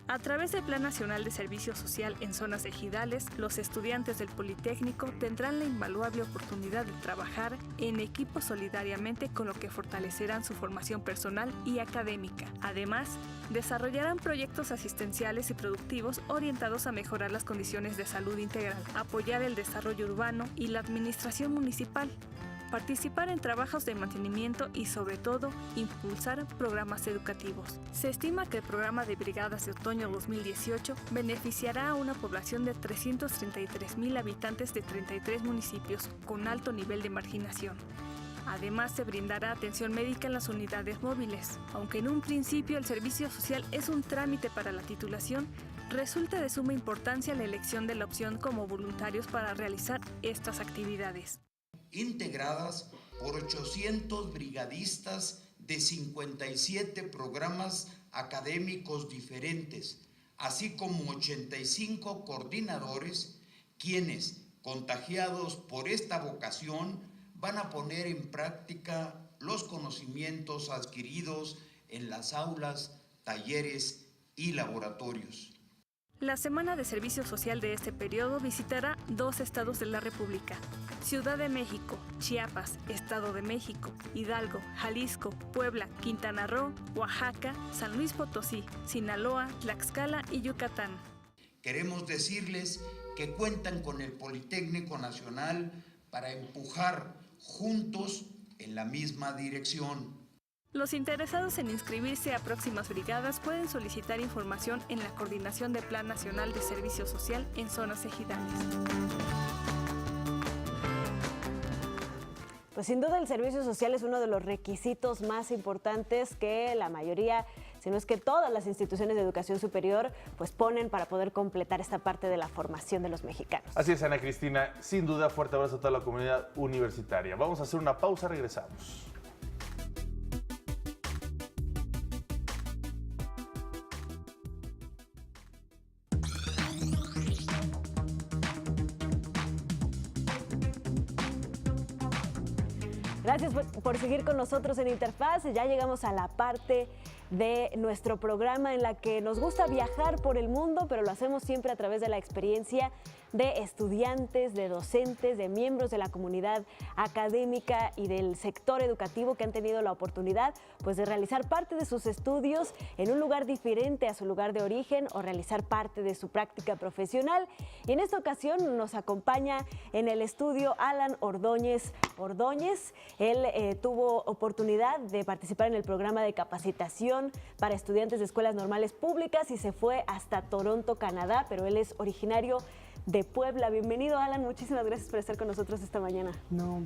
A través del Plan Nacional de Servicio Social en zonas ejidales, los estudiantes del Politécnico tendrán la invaluable oportunidad de trabajar en equipo solidariamente, con lo que fortalecerán su formación personal y académica. Además, desarrollarán proyectos asistenciales y productivos orientados a mejorar las condiciones de salud integral, apoyar el desarrollo urbano y la administración municipal, participar en trabajos de mantenimiento y, sobre todo, impulsar programas educativos. Se estima que el programa de brigadas de otoño 2018 beneficiará a una población de 333,000 habitantes de 33 municipios con alto nivel de marginación. Además, se brindará atención médica en las unidades móviles. Aunque en un principio el servicio social es un trámite para la titulación, resulta de suma importancia la elección de la opción como voluntarios para realizar estas actividades.
Integradas por 800 brigadistas de 57 programas académicos diferentes, así como 85 coordinadores, quienes, contagiados por esta vocación, van a poner en práctica los conocimientos adquiridos en las aulas, talleres y laboratorios.
La Semana de Servicio Social de este periodo visitará 2 estados de la República: Ciudad de México, Chiapas, Estado de México, Hidalgo, Jalisco, Puebla, Quintana Roo, Oaxaca, San Luis Potosí, Sinaloa, Tlaxcala y Yucatán.
Queremos decirles que cuentan con el Politécnico Nacional para empujar juntos en la misma dirección.
Los interesados en inscribirse a próximas brigadas pueden solicitar información en la Coordinación de Plan Nacional de Servicio Social en zonas ejidales.
Pues sin duda el servicio social es uno de los requisitos más importantes que la mayoría, si no es que todas las instituciones de educación superior, pues ponen para poder completar esta parte de la formación de los mexicanos.
Así es, Ana Cristina. Sin duda, fuerte abrazo a toda la comunidad universitaria. Vamos a hacer una pausa, regresamos.
Gracias por seguir con nosotros en Interfaz. Ya llegamos a la parte de nuestro programa en la que nos gusta viajar por el mundo, pero lo hacemos siempre a través de la experiencia de estudiantes, de docentes, de miembros de la comunidad académica y del sector educativo que han tenido la oportunidad pues, de realizar parte de sus estudios en un lugar diferente a su lugar de origen o realizar parte de su práctica profesional. Y en esta ocasión nos acompaña en el estudio Alan Ordóñez. Él tuvo oportunidad de participar en el programa de capacitación para estudiantes de escuelas normales públicas y se fue hasta Toronto, Canadá, pero él es originario de Puebla. Bienvenido, Alan, muchísimas gracias por estar con nosotros esta mañana.
No,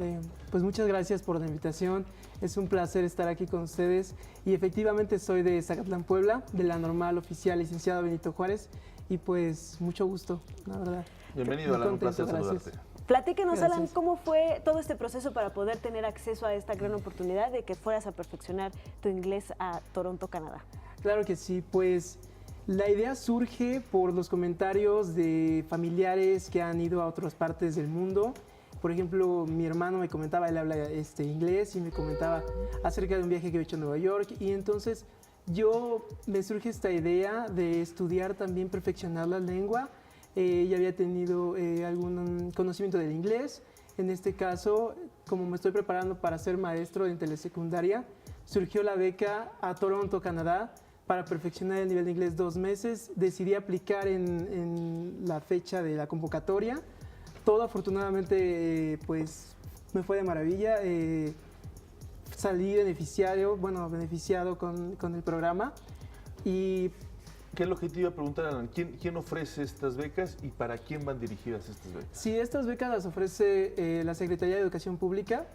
pues muchas gracias por la invitación, es un placer estar aquí con ustedes y efectivamente soy de Zacatlán, Puebla, de la normal oficial licenciado Benito Juárez y pues mucho gusto, la verdad.
Bienvenido, Alan, un placer saludarte.
Platíquenos, Alan, ¿cómo fue todo este proceso para poder tener acceso a esta gran oportunidad de que fueras a perfeccionar tu inglés a Toronto, Canadá?
Claro que sí, pues la idea surge por los comentarios de familiares que han ido a otras partes del mundo. Por ejemplo, mi hermano me comentaba, él habla inglés y me comentaba acerca de un viaje que había hecho a Nueva York y entonces me surge esta idea de estudiar también, perfeccionar la lengua. Ya había tenido algún conocimiento del inglés. En este caso, como me estoy preparando para ser maestro en telesecundaria, surgió la beca a Toronto, Canadá, para perfeccionar el nivel de inglés 2 meses. Decidí aplicar en la fecha de la convocatoria. Todo afortunadamente pues me fue de maravilla. Salí beneficiado con el programa. Y
¿qué es lo que te iba a preguntar, Alan? ¿Quién ofrece estas becas y para quién van dirigidas estas becas?
Sí, estas becas las ofrece la Secretaría de Educación Pública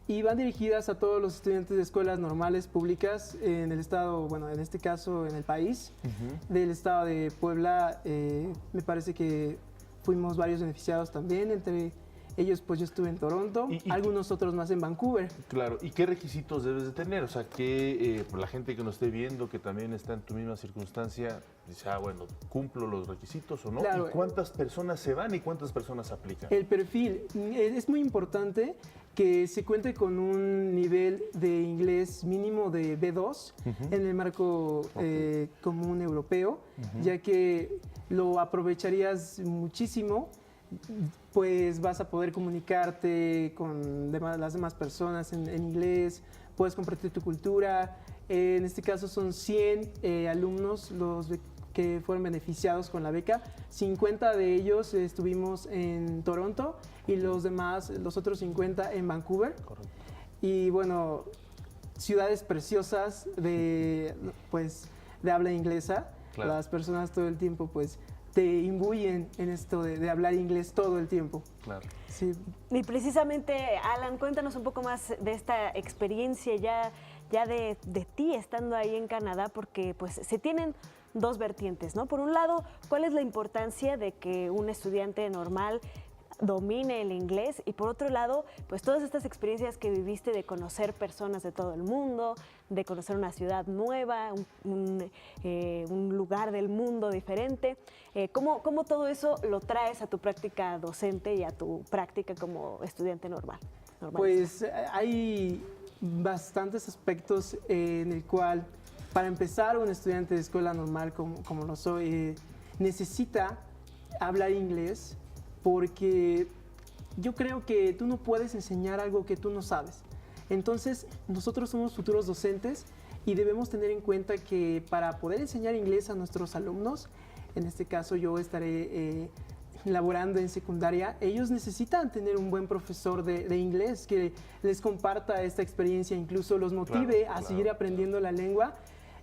y van dirigidas a todos los estudiantes de escuelas normales públicas en el estado, bueno, en este caso en el país, del estado de Puebla. Me parece que fuimos varios beneficiados también, entre ellos pues yo estuve en Toronto, algunos otros más en Vancouver.
Claro, ¿y qué requisitos debes de tener? O sea, que la gente que nos esté viendo, que también está en tu misma circunstancia, dice, bueno, ¿cumplo los requisitos o no? Claro. ¿Y cuántas personas se van y cuántas personas aplican?
El perfil, es muy importante que se cuente con un nivel de inglés mínimo de B2 en el marco común europeo, ya que lo aprovecharías muchísimo, pues vas a poder comunicarte con las demás personas en inglés, puedes compartir tu cultura. En este caso son 100 alumnos los que fueron beneficiados con la beca. 50 de ellos estuvimos en Toronto y los otros 50 en Vancouver. Correcto. Y bueno, ciudades preciosas de habla inglesa. Claro. Las personas todo el tiempo pues te imbuyen en esto de hablar inglés todo el tiempo.
Claro.
Sí.
Y precisamente, Alan, cuéntanos un poco más de esta experiencia ya de ti estando ahí en Canadá, porque pues se tienen dos vertientes, ¿no? Por un lado, ¿cuál es la importancia de que un estudiante normal domine el inglés? Y por otro lado, pues todas estas experiencias que viviste de conocer personas de todo el mundo, de conocer una ciudad nueva, un lugar del mundo diferente. ¿Cómo todo eso lo traes a tu práctica docente y a tu práctica como estudiante normal?
Pues hay bastantes aspectos en el cual, para empezar, un estudiante de escuela normal como lo soy, necesita hablar inglés, porque yo creo que tú no puedes enseñar algo que tú no sabes. Entonces, nosotros somos futuros docentes y debemos tener en cuenta que para poder enseñar inglés a nuestros alumnos, en este caso yo estaré laborando en secundaria, ellos necesitan tener un buen profesor de inglés que les comparta esta experiencia, incluso los motive a seguir aprendiendo la lengua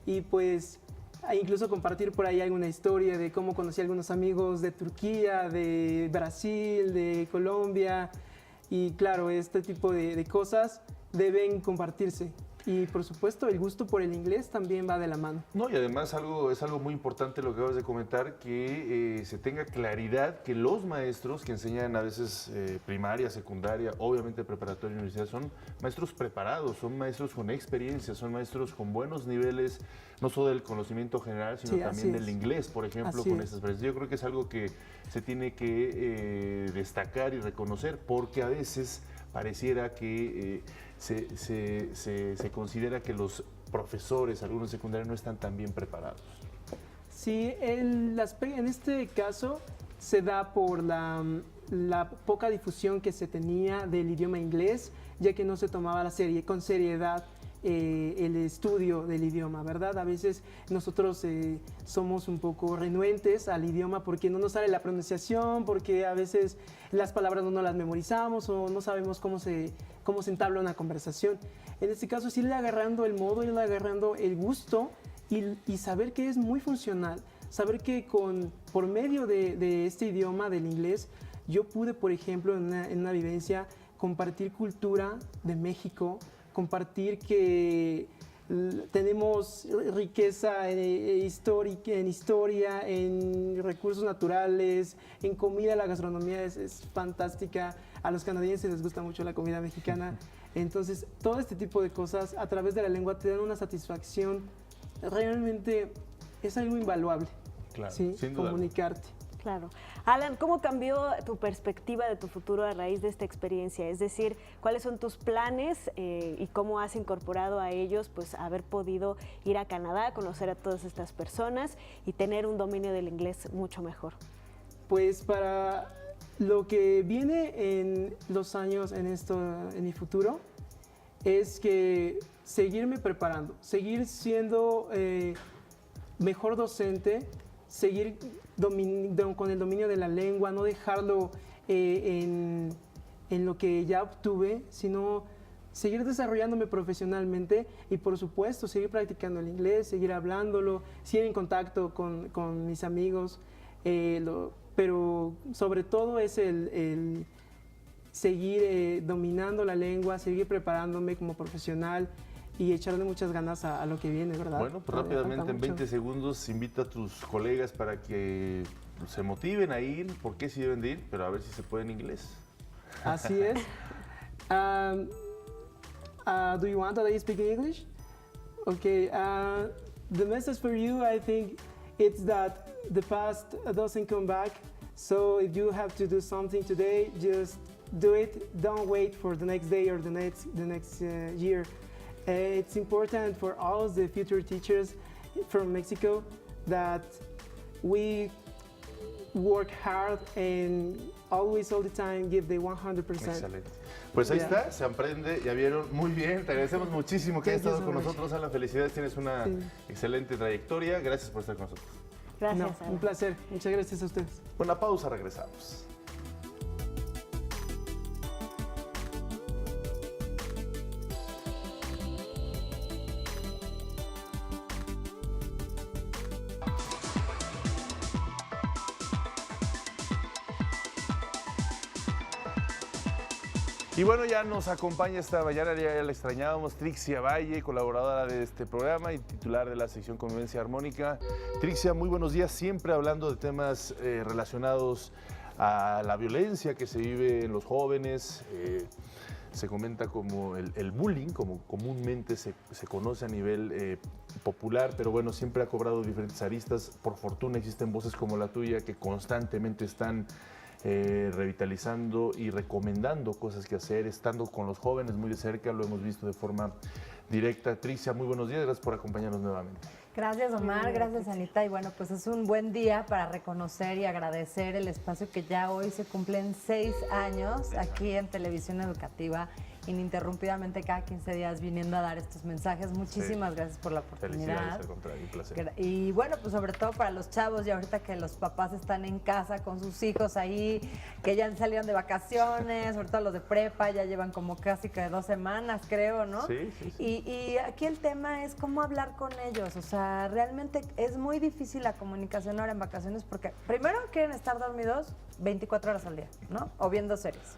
y pues incluso compartir por ahí alguna historia de cómo conocí a algunos amigos de Turquía, de Brasil, de Colombia y claro, este tipo de cosas deben compartirse. Y por supuesto el gusto por el inglés también va de la mano.
No, y además es algo muy importante lo que acabas de comentar, que se tenga claridad que los maestros que enseñan a veces primaria, secundaria, obviamente preparatoria y universidad, son maestros preparados, son maestros con experiencia, son maestros con buenos niveles, no solo del conocimiento general, sino también del inglés, por ejemplo, con esas experiencias. Yo creo que es algo que se tiene que destacar y reconocer, porque a veces pareciera que se considera que los profesores, algunos secundarios, no están tan bien preparados.
Sí, en este caso se da por la poca difusión que se tenía del idioma inglés, ya que no se tomaba con seriedad el estudio del idioma, ¿verdad? A veces nosotros somos un poco renuentes al idioma porque no nos sale la pronunciación, porque a veces las palabras no las memorizamos o no sabemos cómo se entabla una conversación. En este caso, es irle agarrando el modo, irle agarrando el gusto y saber que es muy funcional, saber que por medio de este idioma, del inglés, yo pude, por ejemplo, en una vivencia, compartir cultura de México, compartir que tenemos riqueza histórica, en historia, en recursos naturales, en comida. La gastronomía es fantástica. A los canadienses les gusta mucho la comida mexicana. Entonces, todo este tipo de cosas a través de la lengua te dan una satisfacción. Realmente es algo invaluable.
Claro,
¿sí?
Sin duda.
Comunicarte.
Claro. Alan, ¿cómo cambió tu perspectiva de tu futuro a raíz de esta experiencia? Es decir, ¿cuáles son tus planes y cómo has incorporado a ellos pues haber podido ir a Canadá, conocer a todas estas personas y tener un dominio del inglés mucho mejor?
Pues para lo que viene en los años, en mi futuro, es que seguirme preparando, seguir siendo mejor docente, seguir con el dominio de la lengua, no dejarlo en lo que ya obtuve, sino seguir desarrollándome profesionalmente y por supuesto seguir practicando el inglés, seguir hablándolo, seguir en contacto con mis amigos, pero sobre todo es el seguir dominando la lengua, seguir preparándome como profesional y echarle muchas ganas a lo que viene, ¿verdad?
Bueno, pues rápidamente, en 20 segundos, invita a tus colegas para que se motiven a ir, por qué sí deben de ir, pero a ver si se puede en inglés.
Así es. Do you want that I speak English? Okay, the message for you, I think, it's that the past doesn't come back, so if you have to do something today, just do it. Don't wait for the next day or the next year. It's important for all the future teachers from Mexico that we work hard and always, all the time, give the 100%.
Excelente. Pues ahí está, se aprende, ya vieron, muy bien, te agradecemos muchísimo que hayas estado con nosotros, Alan, felicidades, tienes una excelente trayectoria, gracias por estar con nosotros.
Gracias, un placer, muchas gracias a ustedes.
Una pausa, regresamos. Y bueno, ya nos acompaña esta mañana, ya la extrañábamos, Trixia Valle, colaboradora de este programa y titular de la sección Convivencia Armónica. Trixia, muy buenos días, siempre hablando de temas relacionados a la violencia que se vive en los jóvenes. Se comenta como el bullying, como comúnmente se conoce a nivel popular, pero bueno, siempre ha cobrado diferentes aristas. Por fortuna existen voces como la tuya que constantemente están revitalizando y recomendando cosas que hacer, estando con los jóvenes muy de cerca, lo hemos visto de forma directa. Trixia, muy buenos días, gracias por acompañarnos nuevamente.
Gracias, Omar, gracias, Anita, y bueno, pues es un buen día para reconocer y agradecer el espacio que ya hoy se cumplen 6 años aquí en Televisión Educativa ininterrumpidamente cada 15 días viniendo a dar estos mensajes. Muchísimas gracias por la oportunidad.
Felicidades, al contrario, un placer.
Y bueno, pues sobre todo para los chavos, y ahorita que los papás están en casa con sus hijos ahí, que ya salieron de vacaciones, sobre todo los de prepa, ya llevan como casi que 2 semanas, creo, ¿no?
Sí.
Y aquí el tema es cómo hablar con ellos. O sea, realmente es muy difícil la comunicación ahora en vacaciones porque primero quieren estar dormidos 24 horas al día, ¿no? O viendo series.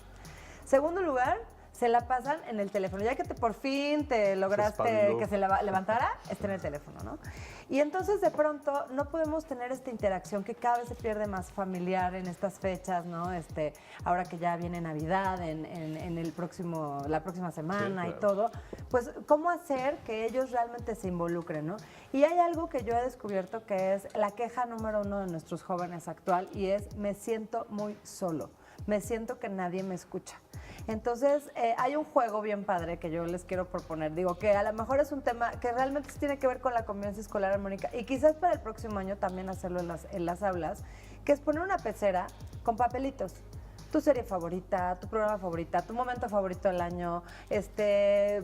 Segundo lugar, se la pasan en el teléfono. Ya que por fin te lograste que se levantara, está en el teléfono, ¿no? Y entonces de pronto no podemos tener esta interacción que cada vez se pierde más familiar en estas fechas, ¿no? Ahora que ya viene Navidad, en la próxima semana, sí, claro, y todo, pues cómo hacer que ellos realmente se involucren, ¿no? Y hay algo que yo he descubierto que es la queja número 1 de nuestros jóvenes actual y es: me siento muy solo, me siento que nadie me escucha. Entonces, hay un juego bien padre que yo les quiero proponer. Digo que a lo mejor es un tema que realmente tiene que ver con la convivencia escolar armónica y quizás para el próximo año también hacerlo en las aulas, que es poner una pecera con papelitos. Tu serie favorita, tu programa favorita, tu momento favorito del año,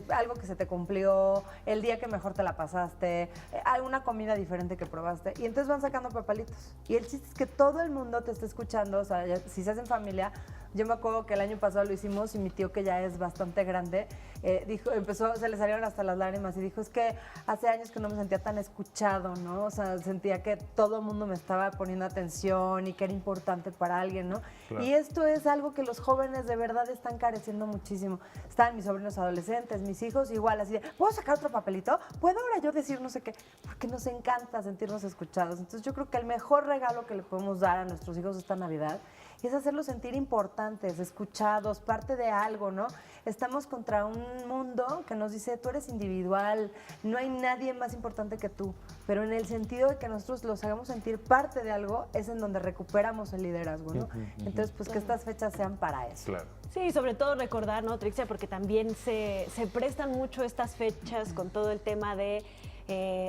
algo que se te cumplió, el día que mejor te la pasaste, alguna comida diferente que probaste. Y entonces van sacando papelitos. Y el chiste es que todo el mundo te está escuchando. O sea, si se hace en familia. Yo me acuerdo que el año pasado lo hicimos y mi tío, que ya es bastante grande, se le salieron hasta las lágrimas y dijo: es que hace años que no me sentía tan escuchado, ¿no? O sea, sentía que todo el mundo me estaba poniendo atención y que era importante para alguien, ¿no? Claro. Y esto es algo que los jóvenes de verdad están careciendo muchísimo. Están mis sobrinos adolescentes, mis hijos igual, así de: ¿puedo sacar otro papelito? ¿Puedo ahora yo decir no sé qué? Porque nos encanta sentirnos escuchados. Entonces yo creo que el mejor regalo que le podemos dar a nuestros hijos esta Navidad es hacerlos sentir importantes, escuchados, parte de algo, ¿no? Estamos contra un mundo que nos dice: tú eres individual, no hay nadie más importante que tú. Pero en el sentido de que nosotros los hagamos sentir parte de algo, es en donde recuperamos el liderazgo, ¿no? Entonces, pues que estas fechas sean para eso.
Claro.
Sí, sobre todo recordar, ¿no, Trixia? Porque también se prestan mucho estas fechas con todo el tema de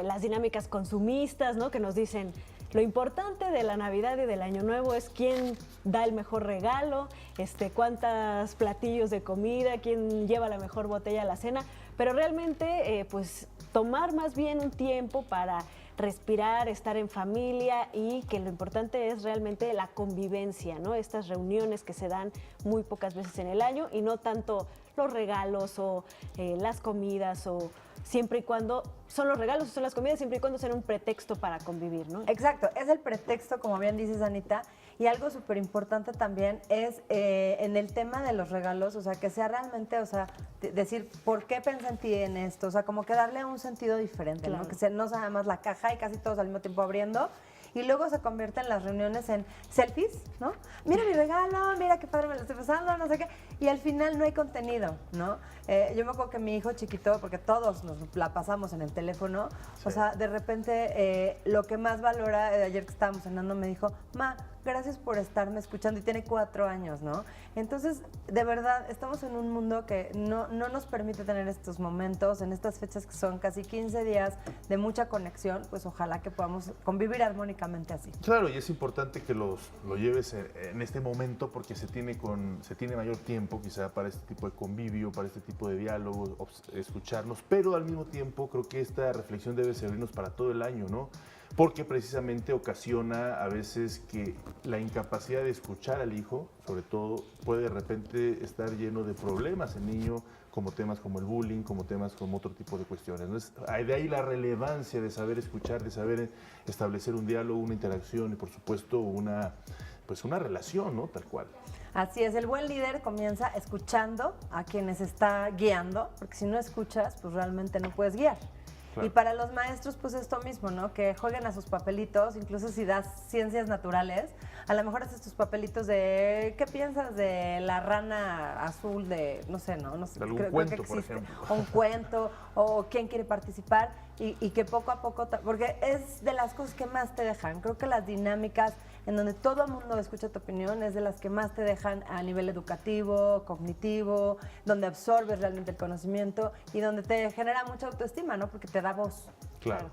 las dinámicas consumistas, ¿no? Que nos dicen: lo importante de la Navidad y del Año Nuevo es quién da el mejor regalo, cuántos platillos de comida, quién lleva la mejor botella a la cena, pero realmente pues tomar más bien un tiempo para respirar, estar en familia, y que lo importante es realmente la convivencia, ¿no? Estas reuniones que se dan muy pocas veces en el año y no tanto los regalos o las comidas, o siempre y cuando son los regalos o son las comidas, siempre y cuando sean un pretexto para convivir, ¿no?
Exacto, es el pretexto, como bien dices, Anita. Y algo súper importante también es en el tema de los regalos, o sea, que sea realmente, o sea, decir: ¿por qué pensé en ti en esto? O sea, como que darle un sentido diferente, claro, ¿no? Que no sea nada más la caja y casi todos al mismo tiempo abriendo. Y luego se convierten las reuniones en selfies, ¿no? Mira mi regalo, mira qué padre me lo estoy pasando, no sé qué. Y al final no hay contenido, ¿no? Yo me acuerdo que mi hijo chiquito, porque todos nos la pasamos en el teléfono, sí, o sea, de repente lo que más valora, ayer que estábamos cenando, me dijo: ma, gracias por estarme escuchando, y tiene 4 años, ¿no? Entonces, de verdad, estamos en un mundo que no nos permite tener estos momentos, en estas fechas que son casi 15 días de mucha conexión. Pues ojalá que podamos convivir armónicamente así.
Claro, y es importante que lo lleves en este momento, porque se tiene mayor tiempo quizá para este tipo de convivio, para este tipo de diálogos, escucharnos, pero al mismo tiempo creo que esta reflexión debe servirnos para todo el año, ¿no? Porque precisamente ocasiona a veces que la incapacidad de escuchar al hijo, sobre todo, puede de repente estar lleno de problemas el niño, como temas como el bullying, como temas como otro tipo de cuestiones. Entonces, de ahí la relevancia de saber escuchar, de saber establecer un diálogo, una interacción y, por supuesto, una relación, ¿no? Tal cual.
Así es, el buen líder comienza escuchando a quienes está guiando, porque si no escuchas, pues realmente no puedes guiar. Claro. Y para los maestros, pues esto mismo, ¿no? Que jueguen a sus papelitos, incluso si das ciencias naturales, a lo mejor haces tus papelitos de ¿qué piensas de la rana azul de, no sé, no sé,
algún cuento, por ejemplo.
O un cuento, o quién quiere participar, y que poco a poco, porque es de las cosas que más te dejan. Creo que las dinámicas en donde todo el mundo escucha tu opinión es de las que más te dejan a nivel educativo, cognitivo, donde absorbes realmente el conocimiento y donde te genera mucha autoestima, ¿no? Porque te da voz.
Claro.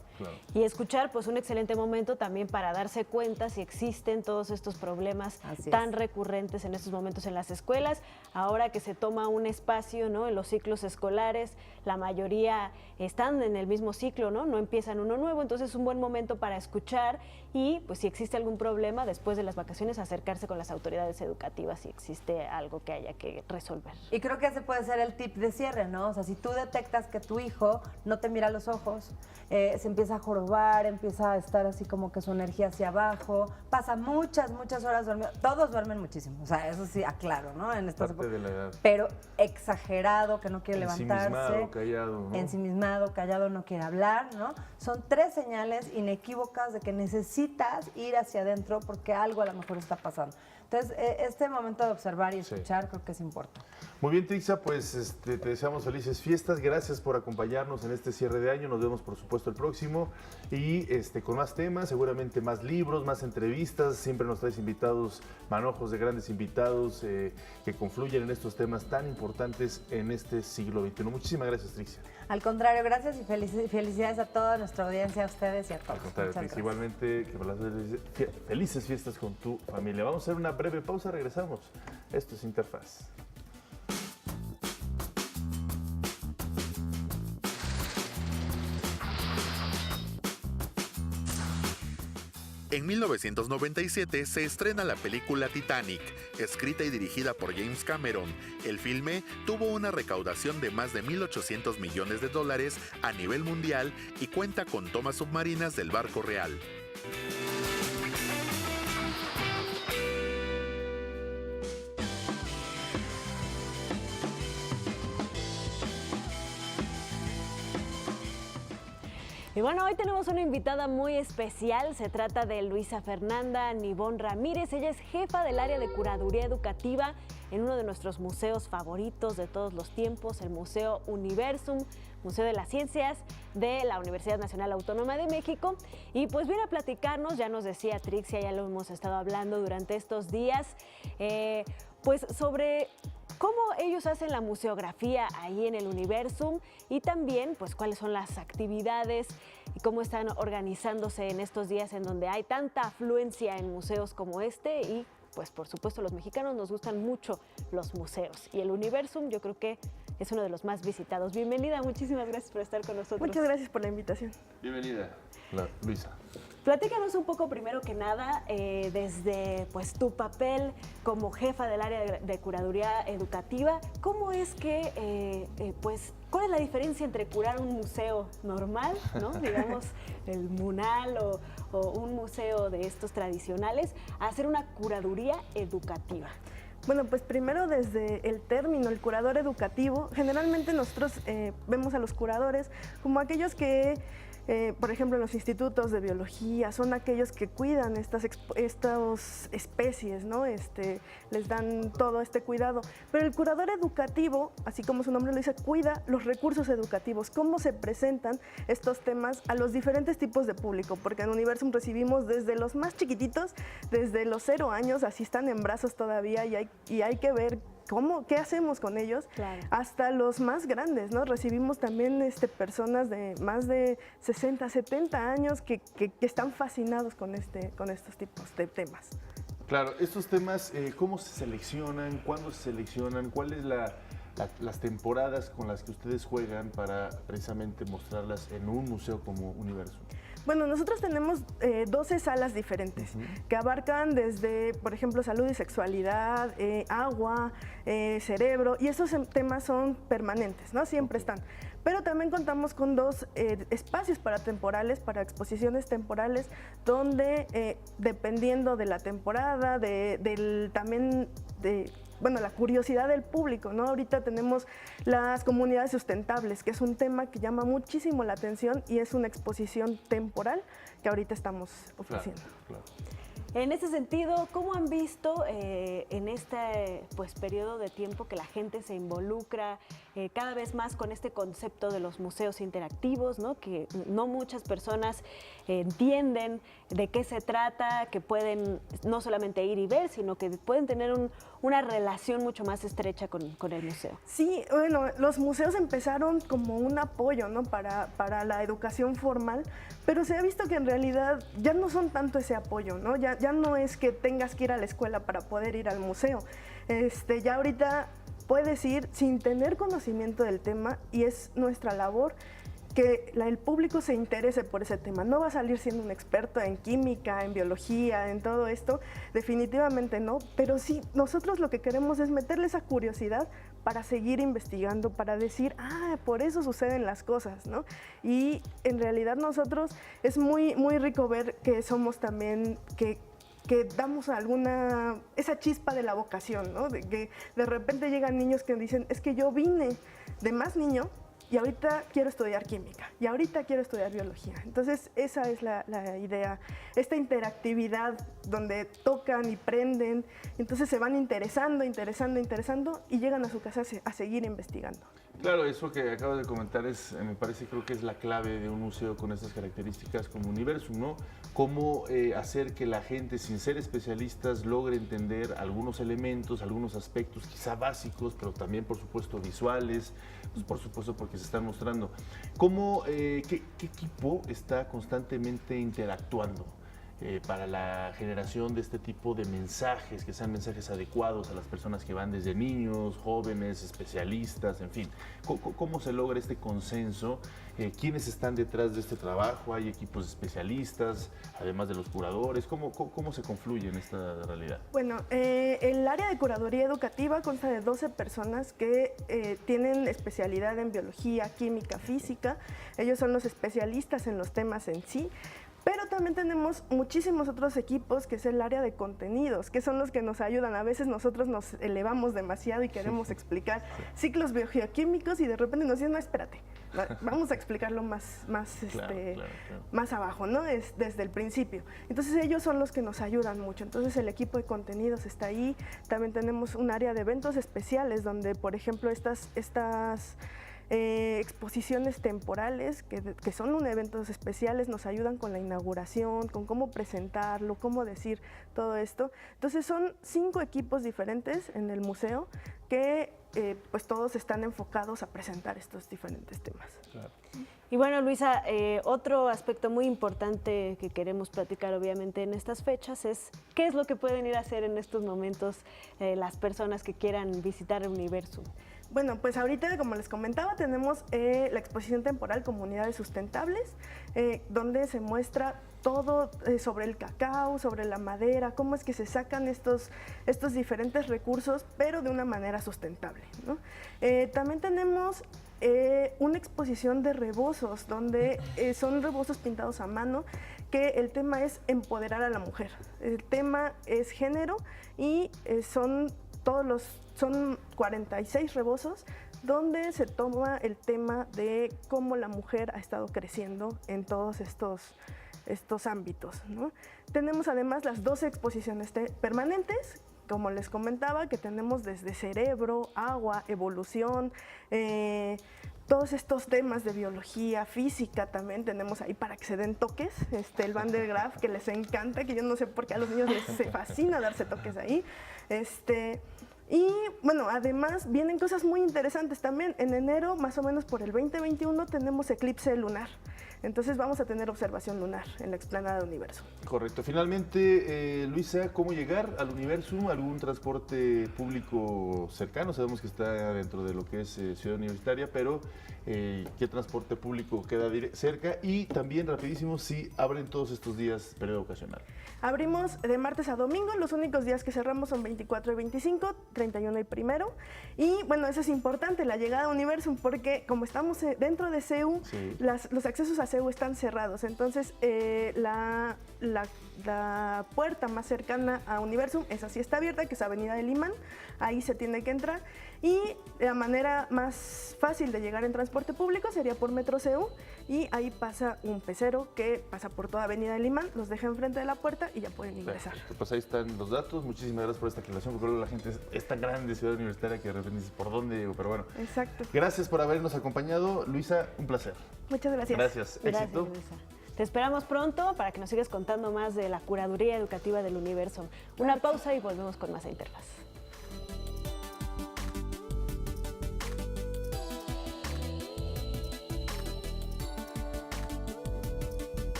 Y escuchar, pues un excelente momento también para darse cuenta si existen todos estos problemas tan recurrentes en estos momentos en las escuelas. Ahora que se toma un espacio, ¿no?, en los ciclos escolares, la mayoría están en el mismo ciclo, ¿no? Empiezan uno nuevo, entonces es un buen momento para escuchar y pues si existe algún problema después de las vacaciones acercarse con las autoridades educativas si existe algo que haya que resolver.
Y creo que ese puede ser el tip de cierre, ¿no? O sea, si tú detectas que tu hijo no te mira a los ojos, se empieza a jorobar, empieza a estar así como que su energía hacia abajo, pasa muchas horas dormido, todos duermen muchísimo, o sea, eso sí, aclaro, ¿no? En estas
Parte de la edad.
Pero exagerado, que no quiere levantarse.
Ensimismado, callado, ¿no?
Ensimismado, callado, no quiere hablar, ¿no? Son 3 señales inequívocas de que necesitas ir hacia adentro porque algo a lo mejor está pasando. Entonces, este momento de observar y escuchar creo que es importante.
Muy bien, Trixia, pues te deseamos felices fiestas. Gracias por acompañarnos en este cierre de año. Nos vemos, por supuesto, el próximo. Y con más temas, seguramente más libros, más entrevistas. Siempre nos traes invitados, manojos de grandes invitados que confluyen en estos temas tan importantes en este siglo XXI. Muchísimas gracias, Trixia.
Al contrario, gracias y felicidades a toda nuestra audiencia, a ustedes y a todos.
Al contrario, Trixia, igualmente, que felices fiestas con tu familia. Vamos a hacer una breve pausa, regresamos. Esto es Interfaz.
En 1997 se estrena la película Titanic, escrita y dirigida por James Cameron. El filme tuvo una recaudación de más de $1.800 millones a nivel mundial y cuenta con tomas submarinas del barco real.
Y bueno, hoy tenemos una invitada muy especial. Se trata de Luisa Fernanda Nibón Ramírez. Ella es jefa del área de curaduría educativa en uno de nuestros museos favoritos de todos los tiempos, el Museo Universum, Museo de las Ciencias de la Universidad Nacional Autónoma de México. Y pues viene a platicarnos, ya nos decía Trixia, ya lo hemos estado hablando durante estos días, pues sobre cómo ellos hacen la museografía ahí en el Universum y también pues cuáles son las actividades y cómo están organizándose en estos días en donde hay tanta afluencia en museos como este y pues por supuesto los mexicanos nos gustan mucho los museos y el Universum yo creo que es uno de los más visitados. Bienvenida, muchísimas gracias por estar con nosotros.
Muchas gracias por la invitación.
Bienvenida, Luisa.
Platícanos un poco primero que nada desde pues tu papel como jefa del área de curaduría educativa, ¿cómo es que pues cuál es la diferencia entre curar un museo normal, ¿no? Digamos el MUNAL o un museo de estos tradicionales, a hacer una curaduría educativa?
Bueno, pues primero desde el término, el curador educativo, generalmente nosotros vemos a los curadores como aquellos que por ejemplo, en los institutos de biología, son aquellos que cuidan estas especies, ¿no? Les dan todo este cuidado. Pero el curador educativo, así como su nombre lo dice, cuida los recursos educativos, cómo se presentan estos temas a los diferentes tipos de público, porque en Universum recibimos desde los más chiquititos, desde los 0 años, así están en brazos todavía y hay que ver ¿qué hacemos con ellos? Claro. Hasta los más grandes, ¿no? Recibimos también personas de más de 60, 70 años que están fascinados con estos tipos de temas.
Claro, estos temas, ¿cómo se seleccionan? ¿Cuándo se seleccionan? ¿Cuáles las temporadas con las que ustedes juegan para precisamente mostrarlas en un museo como Universum?
Bueno, nosotros tenemos 12 salas diferentes que abarcan desde, por ejemplo, salud y sexualidad, agua, cerebro, y esos temas son permanentes, ¿no? Siempre están. Pero también contamos con 2 espacios para exposiciones temporales, donde dependiendo de la temporada, bueno, la curiosidad del público, ¿no? Ahorita tenemos las comunidades sustentables, que es un tema que llama muchísimo la atención y es una exposición temporal que ahorita estamos ofreciendo.
Claro.
En ese sentido, ¿cómo han visto en este periodo de tiempo que la gente se involucra cada vez más con este concepto de los museos interactivos, ¿no? Que no muchas personas entienden de qué se trata, que pueden no solamente ir y ver, sino que pueden tener una relación mucho más estrecha con el museo.
Sí, bueno, los museos empezaron como un apoyo, ¿no? para la educación formal, pero se ha visto que en realidad ya no son tanto ese apoyo, ¿no? Ya no es que tengas que ir a la escuela para poder ir al museo. Ya ahorita puedes ir sin tener conocimiento del tema y es nuestra labor que el público se interese por ese tema. No va a salir siendo un experto en química, en biología, en todo esto, definitivamente no, pero sí, nosotros lo que queremos es meterle esa curiosidad para seguir investigando, para decir, por eso suceden las cosas, ¿no? Y en realidad nosotros es muy, muy rico ver que somos también, que damos esa chispa de la vocación, ¿no? De que de repente llegan niños que dicen, es que yo vine de más niño y ahorita quiero estudiar química, y ahorita quiero estudiar biología. Entonces, esa es la idea, esta interactividad donde tocan y prenden, entonces se van interesando y llegan a su casa a seguir investigando.
Claro, eso que acabas de comentar me parece, creo que es la clave de un museo con estas características como Universum, ¿no? Cómo hacer que la gente, sin ser especialistas, logre entender algunos elementos, algunos aspectos quizá básicos, pero también, por supuesto, visuales, pues por supuesto porque se están mostrando. ¿Qué equipo está constantemente interactuando para la generación de este tipo de mensajes, que sean mensajes adecuados a las personas que van desde niños, jóvenes, especialistas, en fin? ¿Cómo se logra este consenso? ¿Quiénes están detrás de este trabajo? ¿Hay equipos especialistas, además de los curadores? ¿Cómo se confluye en esta realidad?
Bueno, el área de curaduría educativa consta de 12 personas que tienen especialidad en biología, química, física. Ellos son los especialistas en los temas en sí. Pero también tenemos muchísimos otros equipos, que es el área de contenidos, que son los que nos ayudan. A veces nosotros nos elevamos demasiado y queremos explicar ciclos biogeoquímicos y de repente nos dicen, no, espérate, vamos a explicarlo más abajo, ¿no? Es desde el principio. Entonces ellos son los que nos ayudan mucho. Entonces el equipo de contenidos está ahí. También tenemos un área de eventos especiales donde, por ejemplo, estas exposiciones temporales, que son eventos especiales, nos ayudan con la inauguración, con cómo presentarlo, cómo decir todo esto. Entonces son 5 equipos diferentes en el museo que pues todos están enfocados a presentar estos diferentes temas.
Claro.
Y bueno, Luisa, otro aspecto muy importante que queremos platicar obviamente en estas fechas es qué es lo que pueden ir a hacer en estos momentos las personas que quieran visitar el Universum.
Bueno, pues ahorita, como les comentaba, tenemos la exposición temporal Comunidades Sustentables, donde se muestra todo sobre el cacao, sobre la madera, cómo es que se sacan estos diferentes recursos, pero de una manera sustentable, ¿no? También tenemos una exposición de rebozos, donde son rebozos pintados a mano, que el tema es empoderar a la mujer. El tema es género y son 46 rebozos donde se toma el tema de cómo la mujer ha estado creciendo en todos estos ámbitos, ¿no? Tenemos además las 12 exposiciones permanentes, como les comentaba, que tenemos desde cerebro, agua, evolución, todos estos temas de biología, física también tenemos ahí para que se den toques, el Van der Graaf, que les encanta, que yo no sé por qué a los niños les fascina darse toques ahí, y bueno, además vienen cosas muy interesantes también. En enero, más o menos por el 2021, tenemos eclipse lunar. Entonces vamos a tener observación lunar en la explanada de Universum. Correcto.
Finalmente, Luisa, ¿cómo llegar al Universum? ¿Algún transporte público cercano? Sabemos que está dentro de lo que es Ciudad Universitaria, pero ¿qué transporte público queda cerca? Y también, rapidísimo, si abren todos estos días periodo ocasional.
Abrimos de martes a domingo, los únicos días que cerramos son 24 y 25, 31 y 1. Y bueno, eso es importante, la llegada a Universum, porque como estamos dentro de CEU, sí, los accesos a CEU están cerrados. Entonces, la puerta más cercana a Universum, esa sí está abierta, que es Avenida del Imán, ahí se tiene que entrar. Y la manera más fácil de llegar en transporte público sería por Metro CU, y ahí pasa un pecero que pasa por toda Avenida del Imán, los deja enfrente de la puerta y ya pueden ingresar.
Pues ahí están los datos. Muchísimas gracias por esta aclaración, porque luego la gente es tan grande, ciudad universitaria, que de repente dices, ¿por dónde? Pero bueno.
Exacto.
Gracias por habernos acompañado. Luisa, un placer.
Muchas gracias.
Gracias. Éxito.
Luisa. Te esperamos pronto para que nos sigas contando más de la curaduría educativa del universo. Una pausa y volvemos con más a Interfaz.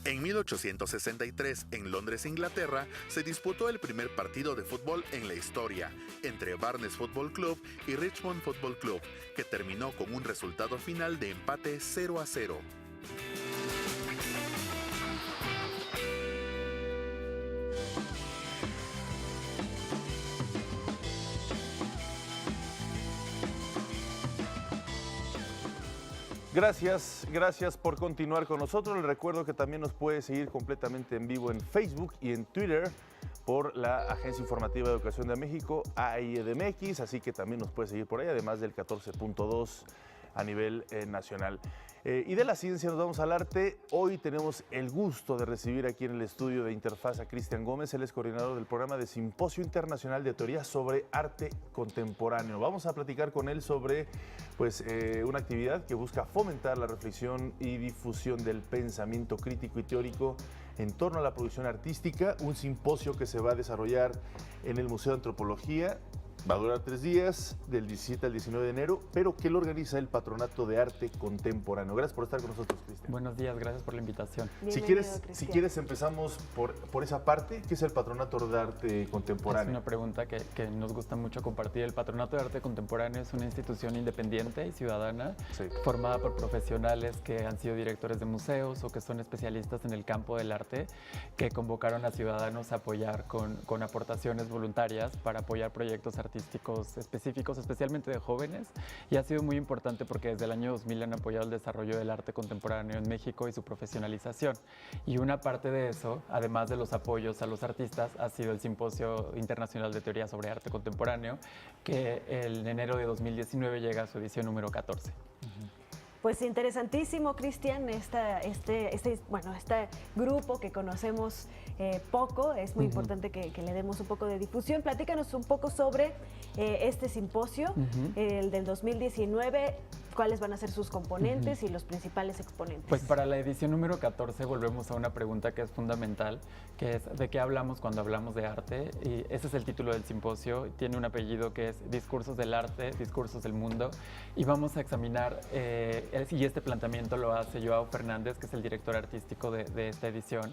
En 1863, en Londres, Inglaterra, se disputó el primer partido de fútbol en la historia entre Barnes Football Club y Richmond Football Club, que terminó con un resultado final de empate 0-0.
Gracias por continuar con nosotros. Les recuerdo que también nos puede seguir completamente en vivo en Facebook y en Twitter por la Agencia Informativa de Educación de México, AIEDMX, así que también nos puede seguir por ahí, además del 14.2 a nivel nacional. Y de la ciencia nos vamos al arte. Hoy tenemos el gusto de recibir aquí en el estudio de Interfaz a Cristian Gómez. Él es coordinador del programa de Simposio Internacional de Teoría sobre Arte Contemporáneo. Vamos a platicar con él sobre una actividad que busca fomentar la reflexión y difusión del pensamiento crítico y teórico en torno a la producción artística, un simposio que se va a desarrollar en el Museo de Antropología. Va a durar 3 días, del 17 al 19 de enero, pero que lo organiza el Patronato de Arte Contemporáneo. Gracias por estar con nosotros, Cristian.
Buenos días, gracias por la invitación.
Si quieres empezamos por esa parte. ¿Qué es el Patronato de Arte Contemporáneo?
Es una pregunta que nos gusta mucho compartir. El Patronato de Arte Contemporáneo es una institución independiente y ciudadana, formada por profesionales que han sido directores de museos o que son especialistas en el campo del arte, que convocaron a ciudadanos a apoyar con aportaciones voluntarias para apoyar proyectos artísticos específicos, especialmente de jóvenes, y ha sido muy importante porque desde el año 2000 han apoyado el desarrollo del arte contemporáneo en México y su profesionalización. Y una parte de eso, además de los apoyos a los artistas, ha sido el Simposio Internacional de Teoría sobre Arte Contemporáneo, que en enero de 2019 llega a su edición número 14.
Pues interesantísimo, Cristian, este grupo que conocemos poco. Es muy importante que le demos un poco de difusión. Platícanos un poco sobre este simposio, el del 2019. ¿Cuáles van a ser sus componentes y los principales exponentes?
Pues para la edición número 14 volvemos a una pregunta que es fundamental, que es ¿de qué hablamos cuando hablamos de arte? Y ese es el título del simposio, tiene un apellido que es Discursos del Arte, Discursos del Mundo, y vamos a examinar, y este planteamiento lo hace Joao Fernández, que es el director artístico de esta edición.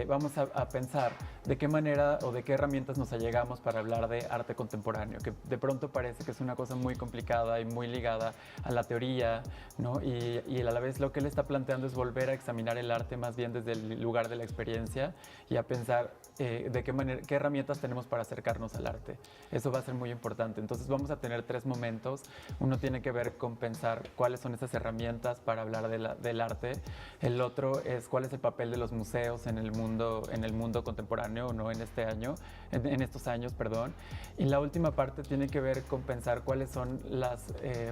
Vamos a pensar de qué manera o de qué herramientas nos allegamos para hablar de arte contemporáneo, que de pronto parece que es una cosa muy complicada y muy ligada a la teoría, ¿no? Y a la vez lo que él está planteando es volver a examinar el arte más bien desde el lugar de la experiencia y a pensar de qué manera, qué herramientas tenemos para acercarnos al arte. Eso va a ser muy importante. Entonces vamos a tener 3 momentos. Uno tiene que ver con pensar cuáles son esas herramientas para hablar del arte. El otro es cuál es el papel de los museos en el mundo contemporáneo, ¿no? En estos años, perdón. Y la última parte tiene que ver con pensar cuáles son las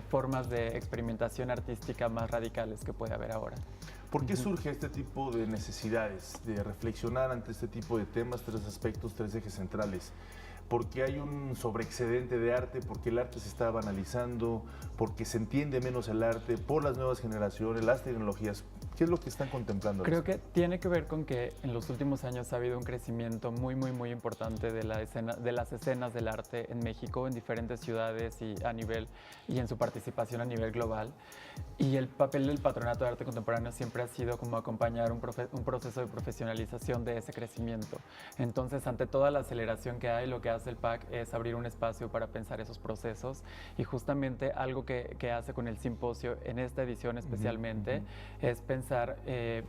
formas de experimentación artística más radicales que puede haber ahora.
¿Por qué surge este tipo de necesidades de reflexionar ante este tipo de temas, 3 aspectos, 3 ejes centrales? Porque hay un sobreexcedente de arte, porque el arte se está banalizando, porque se entiende menos el arte por las nuevas generaciones, las tecnologías. ¿Qué es lo que están contemplando?
Creo que tiene que ver con que en los últimos años ha habido un crecimiento muy importante de las escenas del arte en México, en diferentes ciudades y en su participación a nivel global. Y el papel del Patronato de Arte Contemporáneo siempre ha sido como acompañar un proceso de profesionalización de ese crecimiento. Entonces, ante toda la aceleración que hay, lo que hace el PAC es abrir un espacio para pensar esos procesos, y justamente algo que hace con el simposio en esta edición especialmente es pensar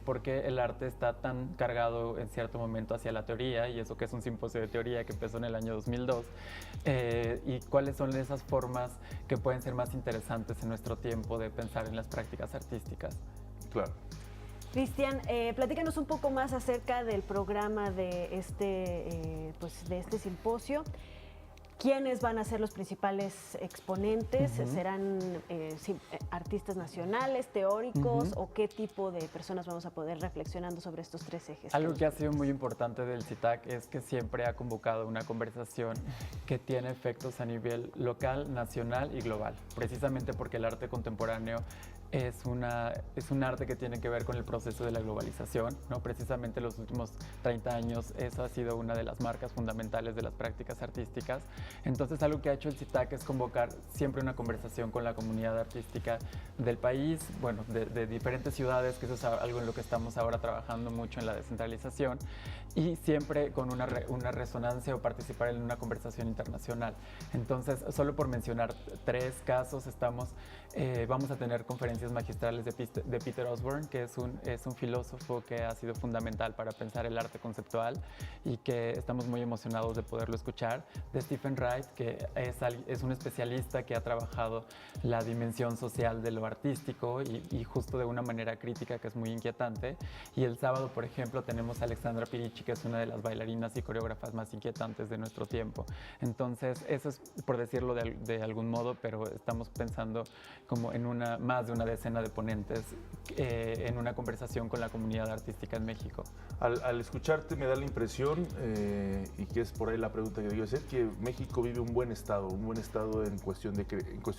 por qué el arte está tan cargado en cierto momento hacia la teoría, y eso que es un simposio de teoría que empezó en el año 2002, y cuáles son esas formas que pueden ser más interesantes en nuestro tiempo de pensar en las prácticas artísticas.
Claro.
Cristian, platícanos un poco más acerca del programa de este simposio. ¿Quiénes van a ser los principales exponentes? ¿Serán artistas nacionales, teóricos, o qué tipo de personas vamos a poder reflexionando sobre estos 3 ejes?
Algo que ha sido muy importante del CITAC es que siempre ha convocado una conversación que tiene efectos a nivel local, nacional y global, precisamente porque el arte contemporáneo es un arte que tiene que ver con el proceso de la globalización, ¿no? Precisamente los últimos 30 años eso ha sido una de las marcas fundamentales de las prácticas artísticas. Entonces algo que ha hecho el CITAC es convocar siempre una conversación con la comunidad artística del país, bueno, de diferentes ciudades, que eso es algo en lo que estamos ahora trabajando mucho en la descentralización, y siempre con una resonancia o participar en una conversación internacional. Entonces, solo por mencionar 3 casos, vamos a tener conferencias magistrales de Peter Osborne, que es un filósofo que ha sido fundamental para pensar el arte conceptual y que estamos muy emocionados de poderlo escuchar, de Stephen Wright, que es un especialista que ha trabajado la dimensión social de lo artístico y justo de una manera crítica que es muy inquietante. Y el sábado, por ejemplo, tenemos a Alexandra Pirici, que es una de las bailarinas y coreógrafas más inquietantes de nuestro tiempo. Entonces, eso es por decirlo de algún modo, pero estamos pensando como en más de una decena de ponentes en una conversación con la comunidad artística en México.
Al escucharte me da la impresión, y que es por ahí la pregunta que digo hacer, que México vive un buen estado en cuestión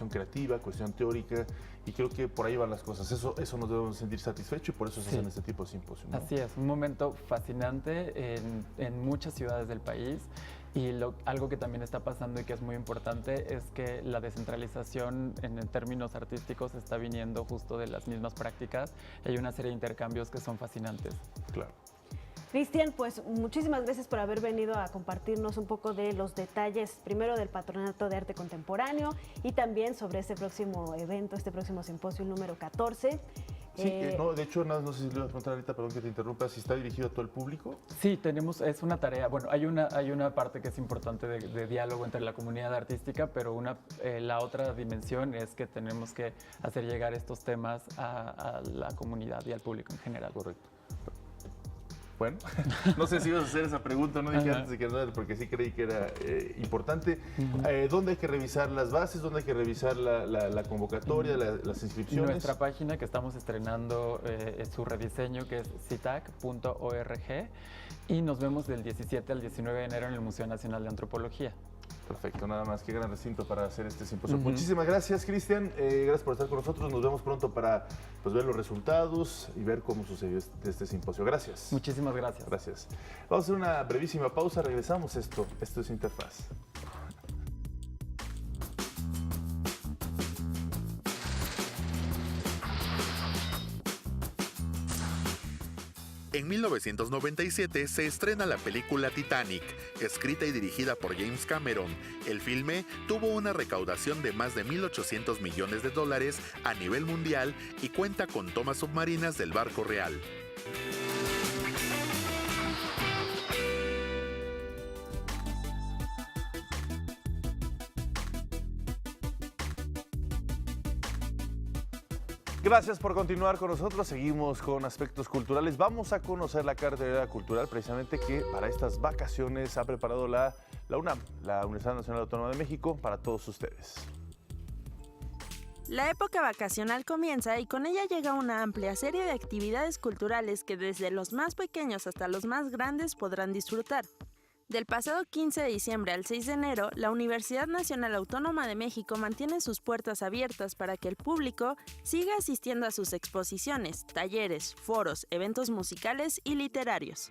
creativa, cuestión teórica, y creo que por ahí van las cosas. Eso nos debemos sentir satisfechos y por eso se hacen este tipo de simposios, ¿no?
Así es, un momento fascinante en muchas ciudades del país. Y algo que también está pasando y que es muy importante es que la descentralización en términos artísticos está viniendo justo de las mismas prácticas. Hay una serie de intercambios que son fascinantes.
Claro.
Cristian, pues muchísimas gracias por haber venido a compartirnos un poco de los detalles, primero del Patronato de Arte Contemporáneo y también sobre este próximo evento, este próximo simposio, el número 14.
Sí, de hecho, no sé si le voy a preguntar ahorita, perdón que te interrumpa, si está dirigido a todo el público.
Sí, es una tarea, bueno, hay una parte que es importante de diálogo entre la comunidad artística, pero la otra dimensión es que tenemos que hacer llegar estos temas a la comunidad y al público en general.
Correcto. Bueno, no sé si ibas a hacer esa pregunta, no dije antes de que no, porque sí creí que era importante. ¿Dónde hay que revisar las bases? ¿Dónde hay que revisar la convocatoria, las inscripciones?
Nuestra página que estamos estrenando su rediseño, que es citac.org, y nos vemos del 17 al 19 de enero en el Museo Nacional de Antropología.
Perfecto, nada más. Qué gran recinto para hacer este simposio. Muchísimas gracias, Cristian. Gracias por estar con nosotros. Nos vemos pronto para ver los resultados y ver cómo sucedió este simposio. Gracias.
Muchísimas gracias.
Gracias. Vamos a hacer una brevísima pausa. Regresamos. Esto es Interfaz.
En 1997 se estrena la película Titanic, escrita y dirigida por James Cameron. El filme tuvo una recaudación de más de $1.800 millones a nivel mundial y cuenta con tomas submarinas del barco real.
Gracias por continuar con nosotros. Seguimos con aspectos culturales. Vamos a conocer la cartelera cultural precisamente que para estas vacaciones ha preparado la UNAM, la Universidad Nacional Autónoma de México, para todos ustedes.
La época vacacional comienza y con ella llega una amplia serie de actividades culturales que desde los más pequeños hasta los más grandes podrán disfrutar. Del pasado 15 de diciembre al 6 de enero, la Universidad Nacional Autónoma de México mantiene sus puertas abiertas para que el público siga asistiendo a sus exposiciones, talleres, foros, eventos musicales y literarios.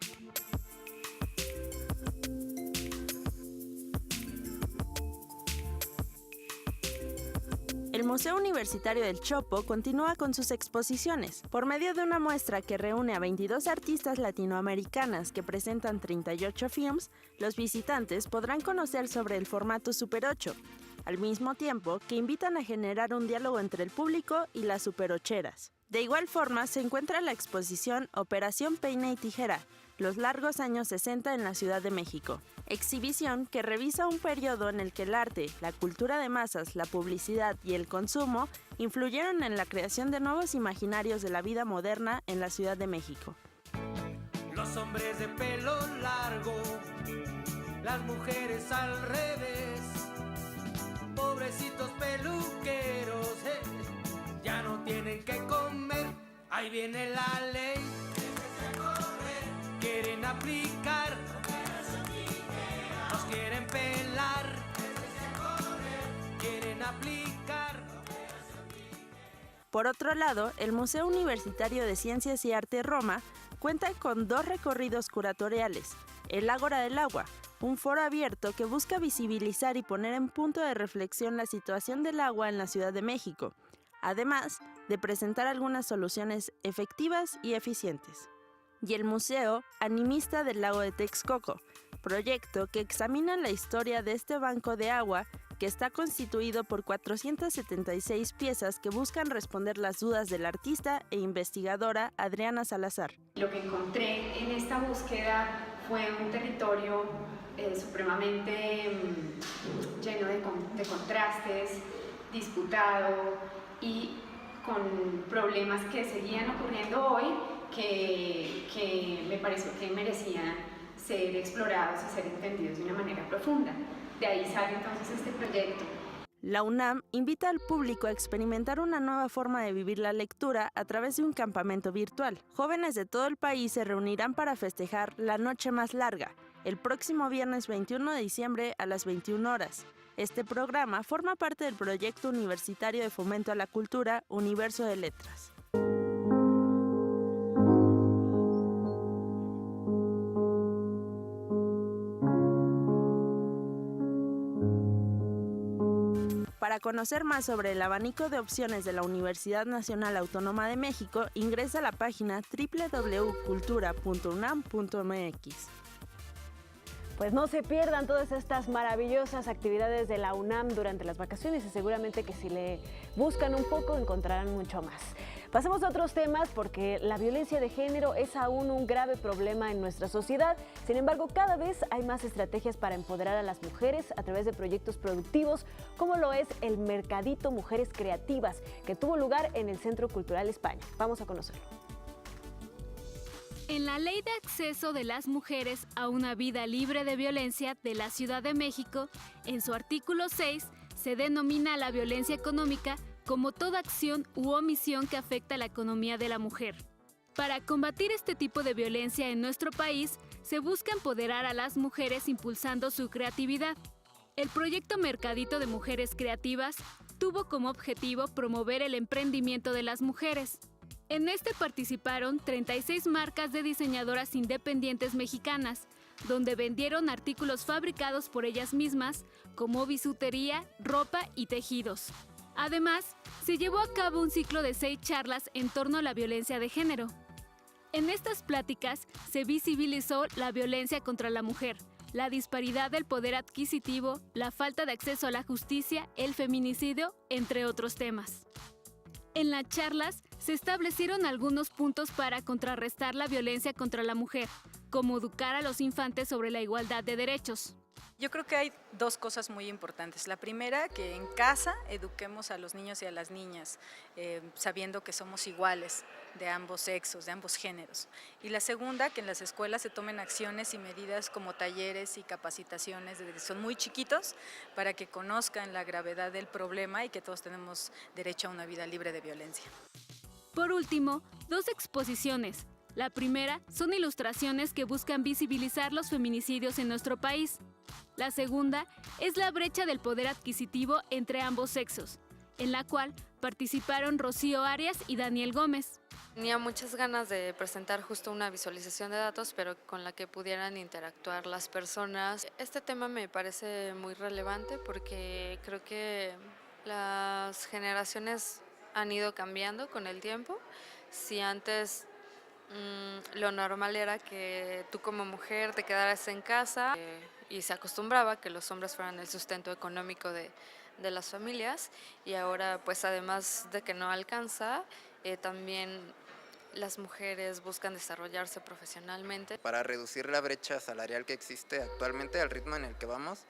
El Museo Universitario del Chopo continúa con sus exposiciones. Por medio de una muestra que reúne a 22 artistas latinoamericanas que presentan 38 films, los visitantes podrán conocer sobre el formato Super 8, al mismo tiempo que invitan a generar un diálogo entre el público y las superocheras. De igual forma, se encuentra la exposición Operación Peine y Tijera, los largos años 60 en la Ciudad de México. Exhibición que revisa un periodo en el que el arte, la cultura de masas, la publicidad y el consumo influyeron en la creación de nuevos imaginarios de la vida moderna en la Ciudad de México.
Los hombres de pelo largo, las mujeres al revés, pobrecitos peluqueros, ya no tienen que comer, ahí viene la ley. Quieren aplicar, nos quieren pelar, quieren aplicar.
Por otro lado, el Museo Universitario de Ciencias y Arte Roma cuenta con 2 recorridos curatoriales. El Ágora del Agua, un foro abierto que busca visibilizar y poner en punto de reflexión la situación del agua en la Ciudad de México, además de presentar algunas soluciones efectivas y eficientes. Y el Museo Animista del Lago de Texcoco, proyecto que examina la historia de este banco de agua que está constituido por 476 piezas que buscan responder las dudas de la artista e investigadora Adriana Salazar.
Lo que encontré en esta búsqueda fue un territorio supremamente lleno de contrastes, disputado y con problemas que seguían ocurriendo hoy que me pareció que merecían ser explorados y ser entendidos de una manera profunda. De ahí sale entonces este proyecto.
La UNAM invita al público a experimentar una nueva forma de vivir la lectura a través de un campamento virtual. Jóvenes de todo el país se reunirán para festejar la Noche Más Larga, el próximo viernes 21 de diciembre a las 21 horas. Este programa forma parte del proyecto universitario de fomento a la cultura Universo de Letras. Para conocer más sobre el abanico de opciones de la Universidad Nacional Autónoma de México, ingresa a la página www.cultura.unam.mx.
Pues no se pierdan todas estas maravillosas actividades de la UNAM durante las vacaciones y seguramente que si le buscan un poco encontrarán mucho más. Pasemos a otros temas porque la violencia de género es aún un grave problema en nuestra sociedad. Sin embargo, cada vez hay más estrategias para empoderar a las mujeres a través de proyectos productivos, como lo es el Mercadito Mujeres Creativas, que tuvo lugar en el Centro Cultural España. Vamos a conocerlo.
En la Ley de Acceso de las Mujeres a una Vida Libre de Violencia de la Ciudad de México, en su artículo 6, se denomina la violencia económica como toda acción u omisión que afecta a la economía de la mujer. Para combatir este tipo de violencia en nuestro país, se busca empoderar a las mujeres impulsando su creatividad. El proyecto Mercadito de Mujeres Creativas tuvo como objetivo promover el emprendimiento de las mujeres. En este participaron 36 marcas de diseñadoras independientes mexicanas, donde vendieron artículos fabricados por ellas mismas, como bisutería, ropa y tejidos. Además, se llevó a cabo un ciclo de 6 charlas en torno a la violencia de género. En estas pláticas se visibilizó la violencia contra la mujer, la disparidad del poder adquisitivo, la falta de acceso a la justicia, el feminicidio, entre otros temas. En las charlas se establecieron algunos puntos para contrarrestar la violencia contra la mujer, como educar a los infantes sobre la igualdad de derechos.
Yo creo que hay 2 cosas muy importantes. La primera, que en casa eduquemos a los niños y a las niñas, sabiendo que somos iguales de ambos sexos, de ambos géneros. Y la segunda, que en las escuelas se tomen acciones y medidas como talleres y capacitaciones desde que son muy chiquitos para que conozcan la gravedad del problema y que todos tenemos derecho a una vida libre de violencia.
Por último, 2 exposiciones. La primera son ilustraciones que buscan visibilizar los feminicidios en nuestro país. La segunda es la brecha del poder adquisitivo entre ambos sexos, en la cual participaron Rocío Arias y Daniel Gómez.
Tenía muchas ganas de presentar justo una visualización de datos, pero con la que pudieran interactuar las personas. Este tema me parece muy relevante porque creo que las generaciones han ido cambiando con el tiempo. Si antes lo normal era que tú como mujer te quedaras en casa y se acostumbraba que los hombres fueran el sustento económico de las familias, y ahora pues además de que no alcanza, también las mujeres buscan desarrollarse profesionalmente.
Para reducir la brecha salarial que existe actualmente, al ritmo en el que vamos,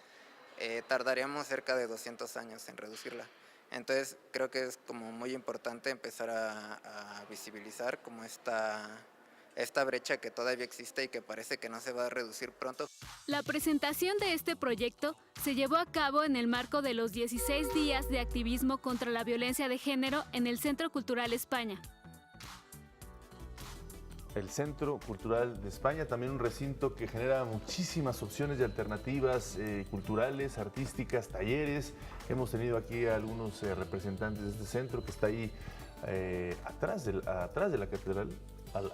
tardaríamos cerca de 200 años en reducirla. Entonces creo que es como muy importante empezar a visibilizar como esta brecha que todavía existe y que parece que no se va a reducir pronto.
La presentación de este proyecto se llevó a cabo en el marco de los 16 días de activismo contra la violencia de género en el Centro Cultural España.
El Centro Cultural de España, también un recinto que genera muchísimas opciones de alternativas culturales, artísticas, talleres. Hemos tenido aquí a algunos representantes de este centro que está ahí atrás de la catedral.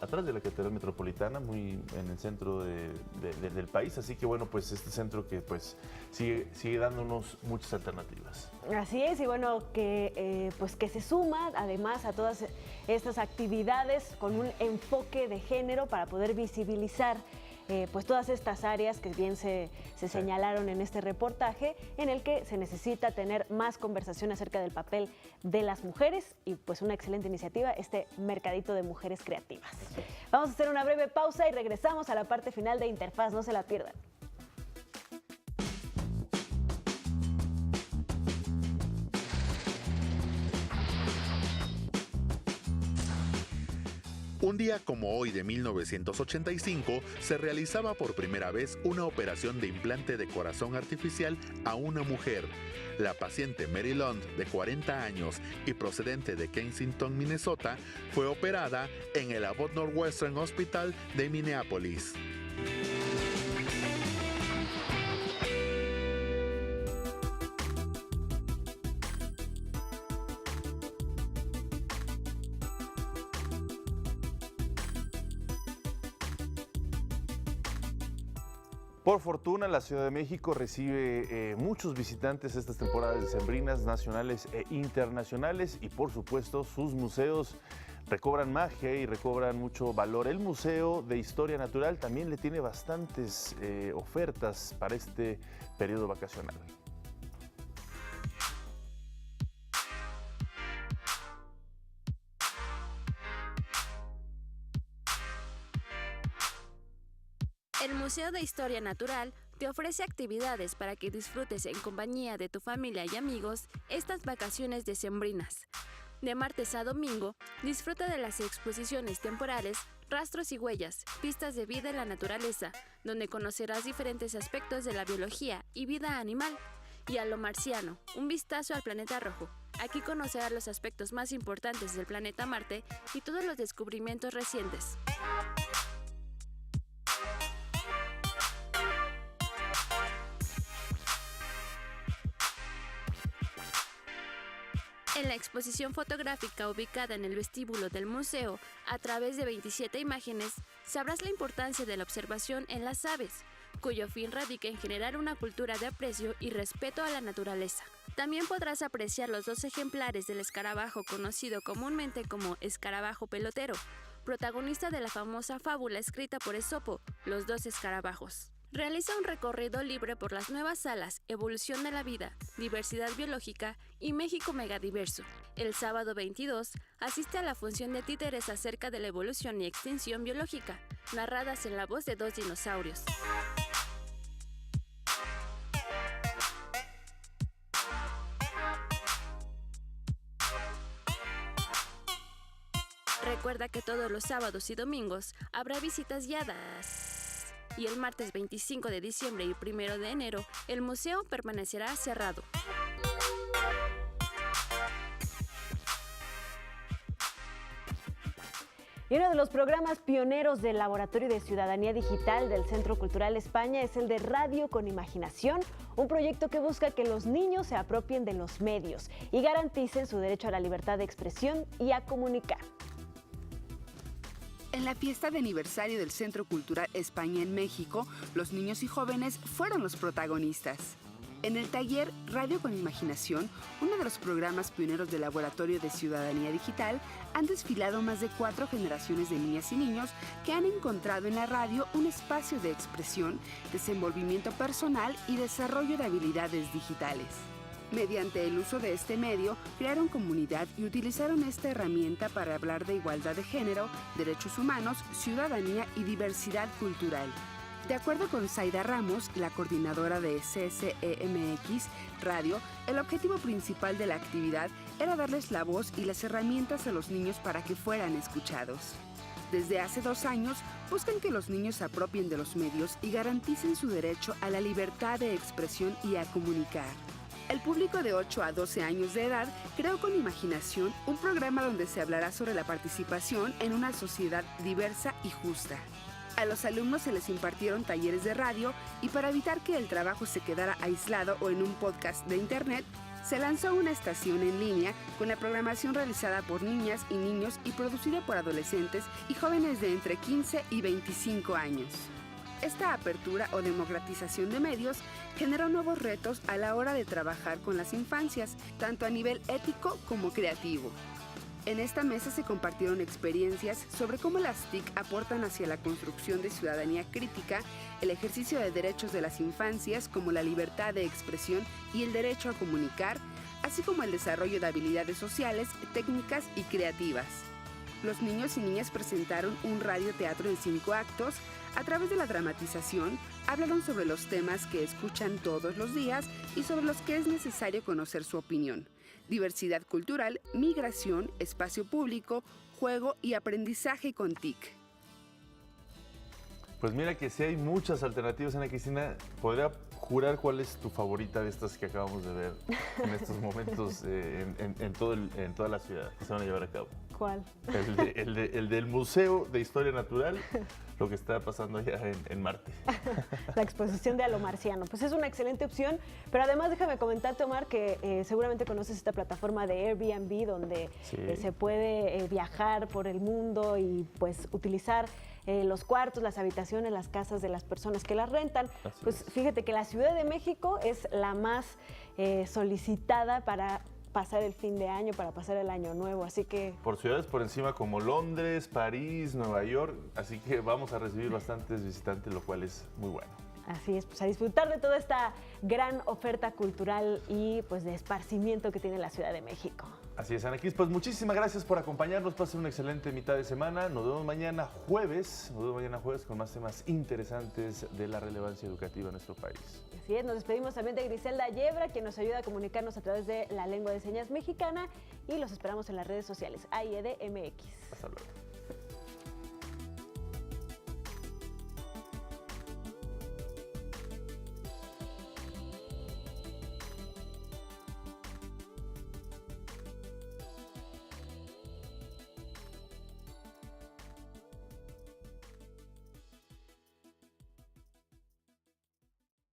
Atrás de la Catedral Metropolitana, muy en el centro del país, así que bueno, pues este centro que pues sigue dándonos muchas alternativas.
Así es, y bueno, que se suma además a todas estas actividades con un enfoque de género para poder visibilizar pues todas estas áreas que bien se señalaron en este reportaje, en el que se necesita tener más conversación acerca del papel de las mujeres, y pues una excelente iniciativa, este Mercadito de Mujeres Creativas. Vamos a hacer una breve pausa y regresamos a la parte final de Interfaz, no se la pierdan.
Un día como hoy de 1985 se realizaba por primera vez una operación de implante de corazón artificial a una mujer. La paciente Mary Lund, de 40 años y procedente de Kensington, Minnesota, fue operada en el Abbott Northwestern Hospital de Minneapolis.
Por fortuna, la Ciudad de México recibe muchos visitantes estas temporadas decembrinas, nacionales e internacionales, y por supuesto sus museos recobran magia y recobran mucho valor. El Museo de Historia Natural también le tiene bastantes ofertas para este periodo vacacional.
El Museo de Historia Natural te ofrece actividades para que disfrutes en compañía de tu familia y amigos estas vacaciones decembrinas. De martes a domingo, disfruta de las exposiciones temporales Rastros y Huellas, Pistas de Vida en la Naturaleza, donde conocerás diferentes aspectos de la biología y vida animal. Y a lo marciano, un vistazo al planeta rojo. Aquí conocerás los aspectos más importantes del planeta Marte y todos los descubrimientos recientes. la exposición fotográfica ubicada en el vestíbulo del museo, a través de 27 imágenes, sabrás la importancia de la observación en las aves, cuyo fin radica en generar una cultura de aprecio y respeto a la naturaleza. También podrás apreciar los 2 ejemplares del escarabajo conocido comúnmente como escarabajo pelotero, protagonista de la famosa fábula escrita por Esopo, Los 2 escarabajos. Realiza un recorrido libre por las nuevas salas Evolución de la Vida, Diversidad Biológica y México Megadiverso. El sábado 22 asiste a la función de títeres acerca de la evolución y extinción biológica, narradas en la voz de 2 dinosaurios. Recuerda que todos los sábados y domingos habrá visitas guiadas. Y el martes 25 de diciembre y 1 de enero, el museo permanecerá cerrado.
Y uno de los programas pioneros del Laboratorio de Ciudadanía Digital del Centro Cultural España es el de Radio con Imaginación, un proyecto que busca que los niños se apropien de los medios y garanticen su derecho a la libertad de expresión y a comunicar.
En la fiesta de aniversario del Centro Cultural España en México, los niños y jóvenes fueron los protagonistas. En el taller Radio con Imaginación, uno de los programas pioneros del Laboratorio de Ciudadanía Digital, han desfilado más de 4 generaciones de niñas y niños que han encontrado en la radio un espacio de expresión, desenvolvimiento personal y desarrollo de habilidades digitales. Mediante el uso de este medio, crearon comunidad y utilizaron esta herramienta para hablar de igualdad de género, derechos humanos, ciudadanía y diversidad cultural. De acuerdo con Zaida Ramos, la coordinadora de CCEMX Radio, el objetivo principal de la actividad era darles la voz y las herramientas a los niños para que fueran escuchados. Desde hace 2 años, buscan que los niños se apropien de los medios y garanticen su derecho a la libertad de expresión y a comunicar. El público de 8 a 12 años de edad creó con Imaginación un programa donde se hablará sobre la participación en una sociedad diversa y justa. A los alumnos se les impartieron talleres de radio y para evitar que el trabajo se quedara aislado o en un podcast de internet, se lanzó una estación en línea con la programación realizada por niñas y niños y producida por adolescentes y jóvenes de entre 15 y 25 años. Esta apertura o democratización de medios generó nuevos retos a la hora de trabajar con las infancias, tanto a nivel ético como creativo. En esta mesa se compartieron experiencias sobre cómo las TIC aportan hacia la construcción de ciudadanía crítica, el ejercicio de derechos de las infancias como la libertad de expresión y el derecho a comunicar, así como el desarrollo de habilidades sociales, técnicas y creativas. Los niños y niñas presentaron un radioteatro en 5 actos. A través de la dramatización, hablaron sobre los temas que escuchan todos los días y sobre los que es necesario conocer su opinión. Diversidad cultural, migración, espacio público, juego y aprendizaje con TIC.
Pues mira que sí hay muchas alternativas, Ana Cristina. Podría jurar cuál es tu favorita de estas que acabamos de ver en estos momentos en toda la ciudad que se van a llevar a cabo.
¿Cuál?
El del Museo de Historia Natural, lo que está pasando allá en Marte.
La exposición de A lo Marciano. Pues es una excelente opción, pero además déjame comentarte, Omar, que seguramente conoces esta plataforma de Airbnb donde se puede viajar por el mundo y pues utilizar los cuartos, las habitaciones, las casas de las personas que las rentan. Pues fíjate que la Ciudad de México es la más solicitada para pasar el fin de año, para pasar el año nuevo, así que...
Por ciudades por encima como Londres, París, Nueva York, así que vamos a recibir bastantes visitantes, lo cual es muy bueno.
Así es, pues a disfrutar de toda esta gran oferta cultural y pues de esparcimiento que tiene la Ciudad de México.
Así es, Ana Cris, pues muchísimas gracias por acompañarnos, pasen una excelente mitad de semana, nos vemos mañana jueves con más temas interesantes de la relevancia educativa en nuestro país.
Así es, nos despedimos también de Griselda Yebra, quien nos ayuda a comunicarnos a través de la lengua de señas mexicana y los esperamos en las redes sociales, AIEDMX.
Hasta luego.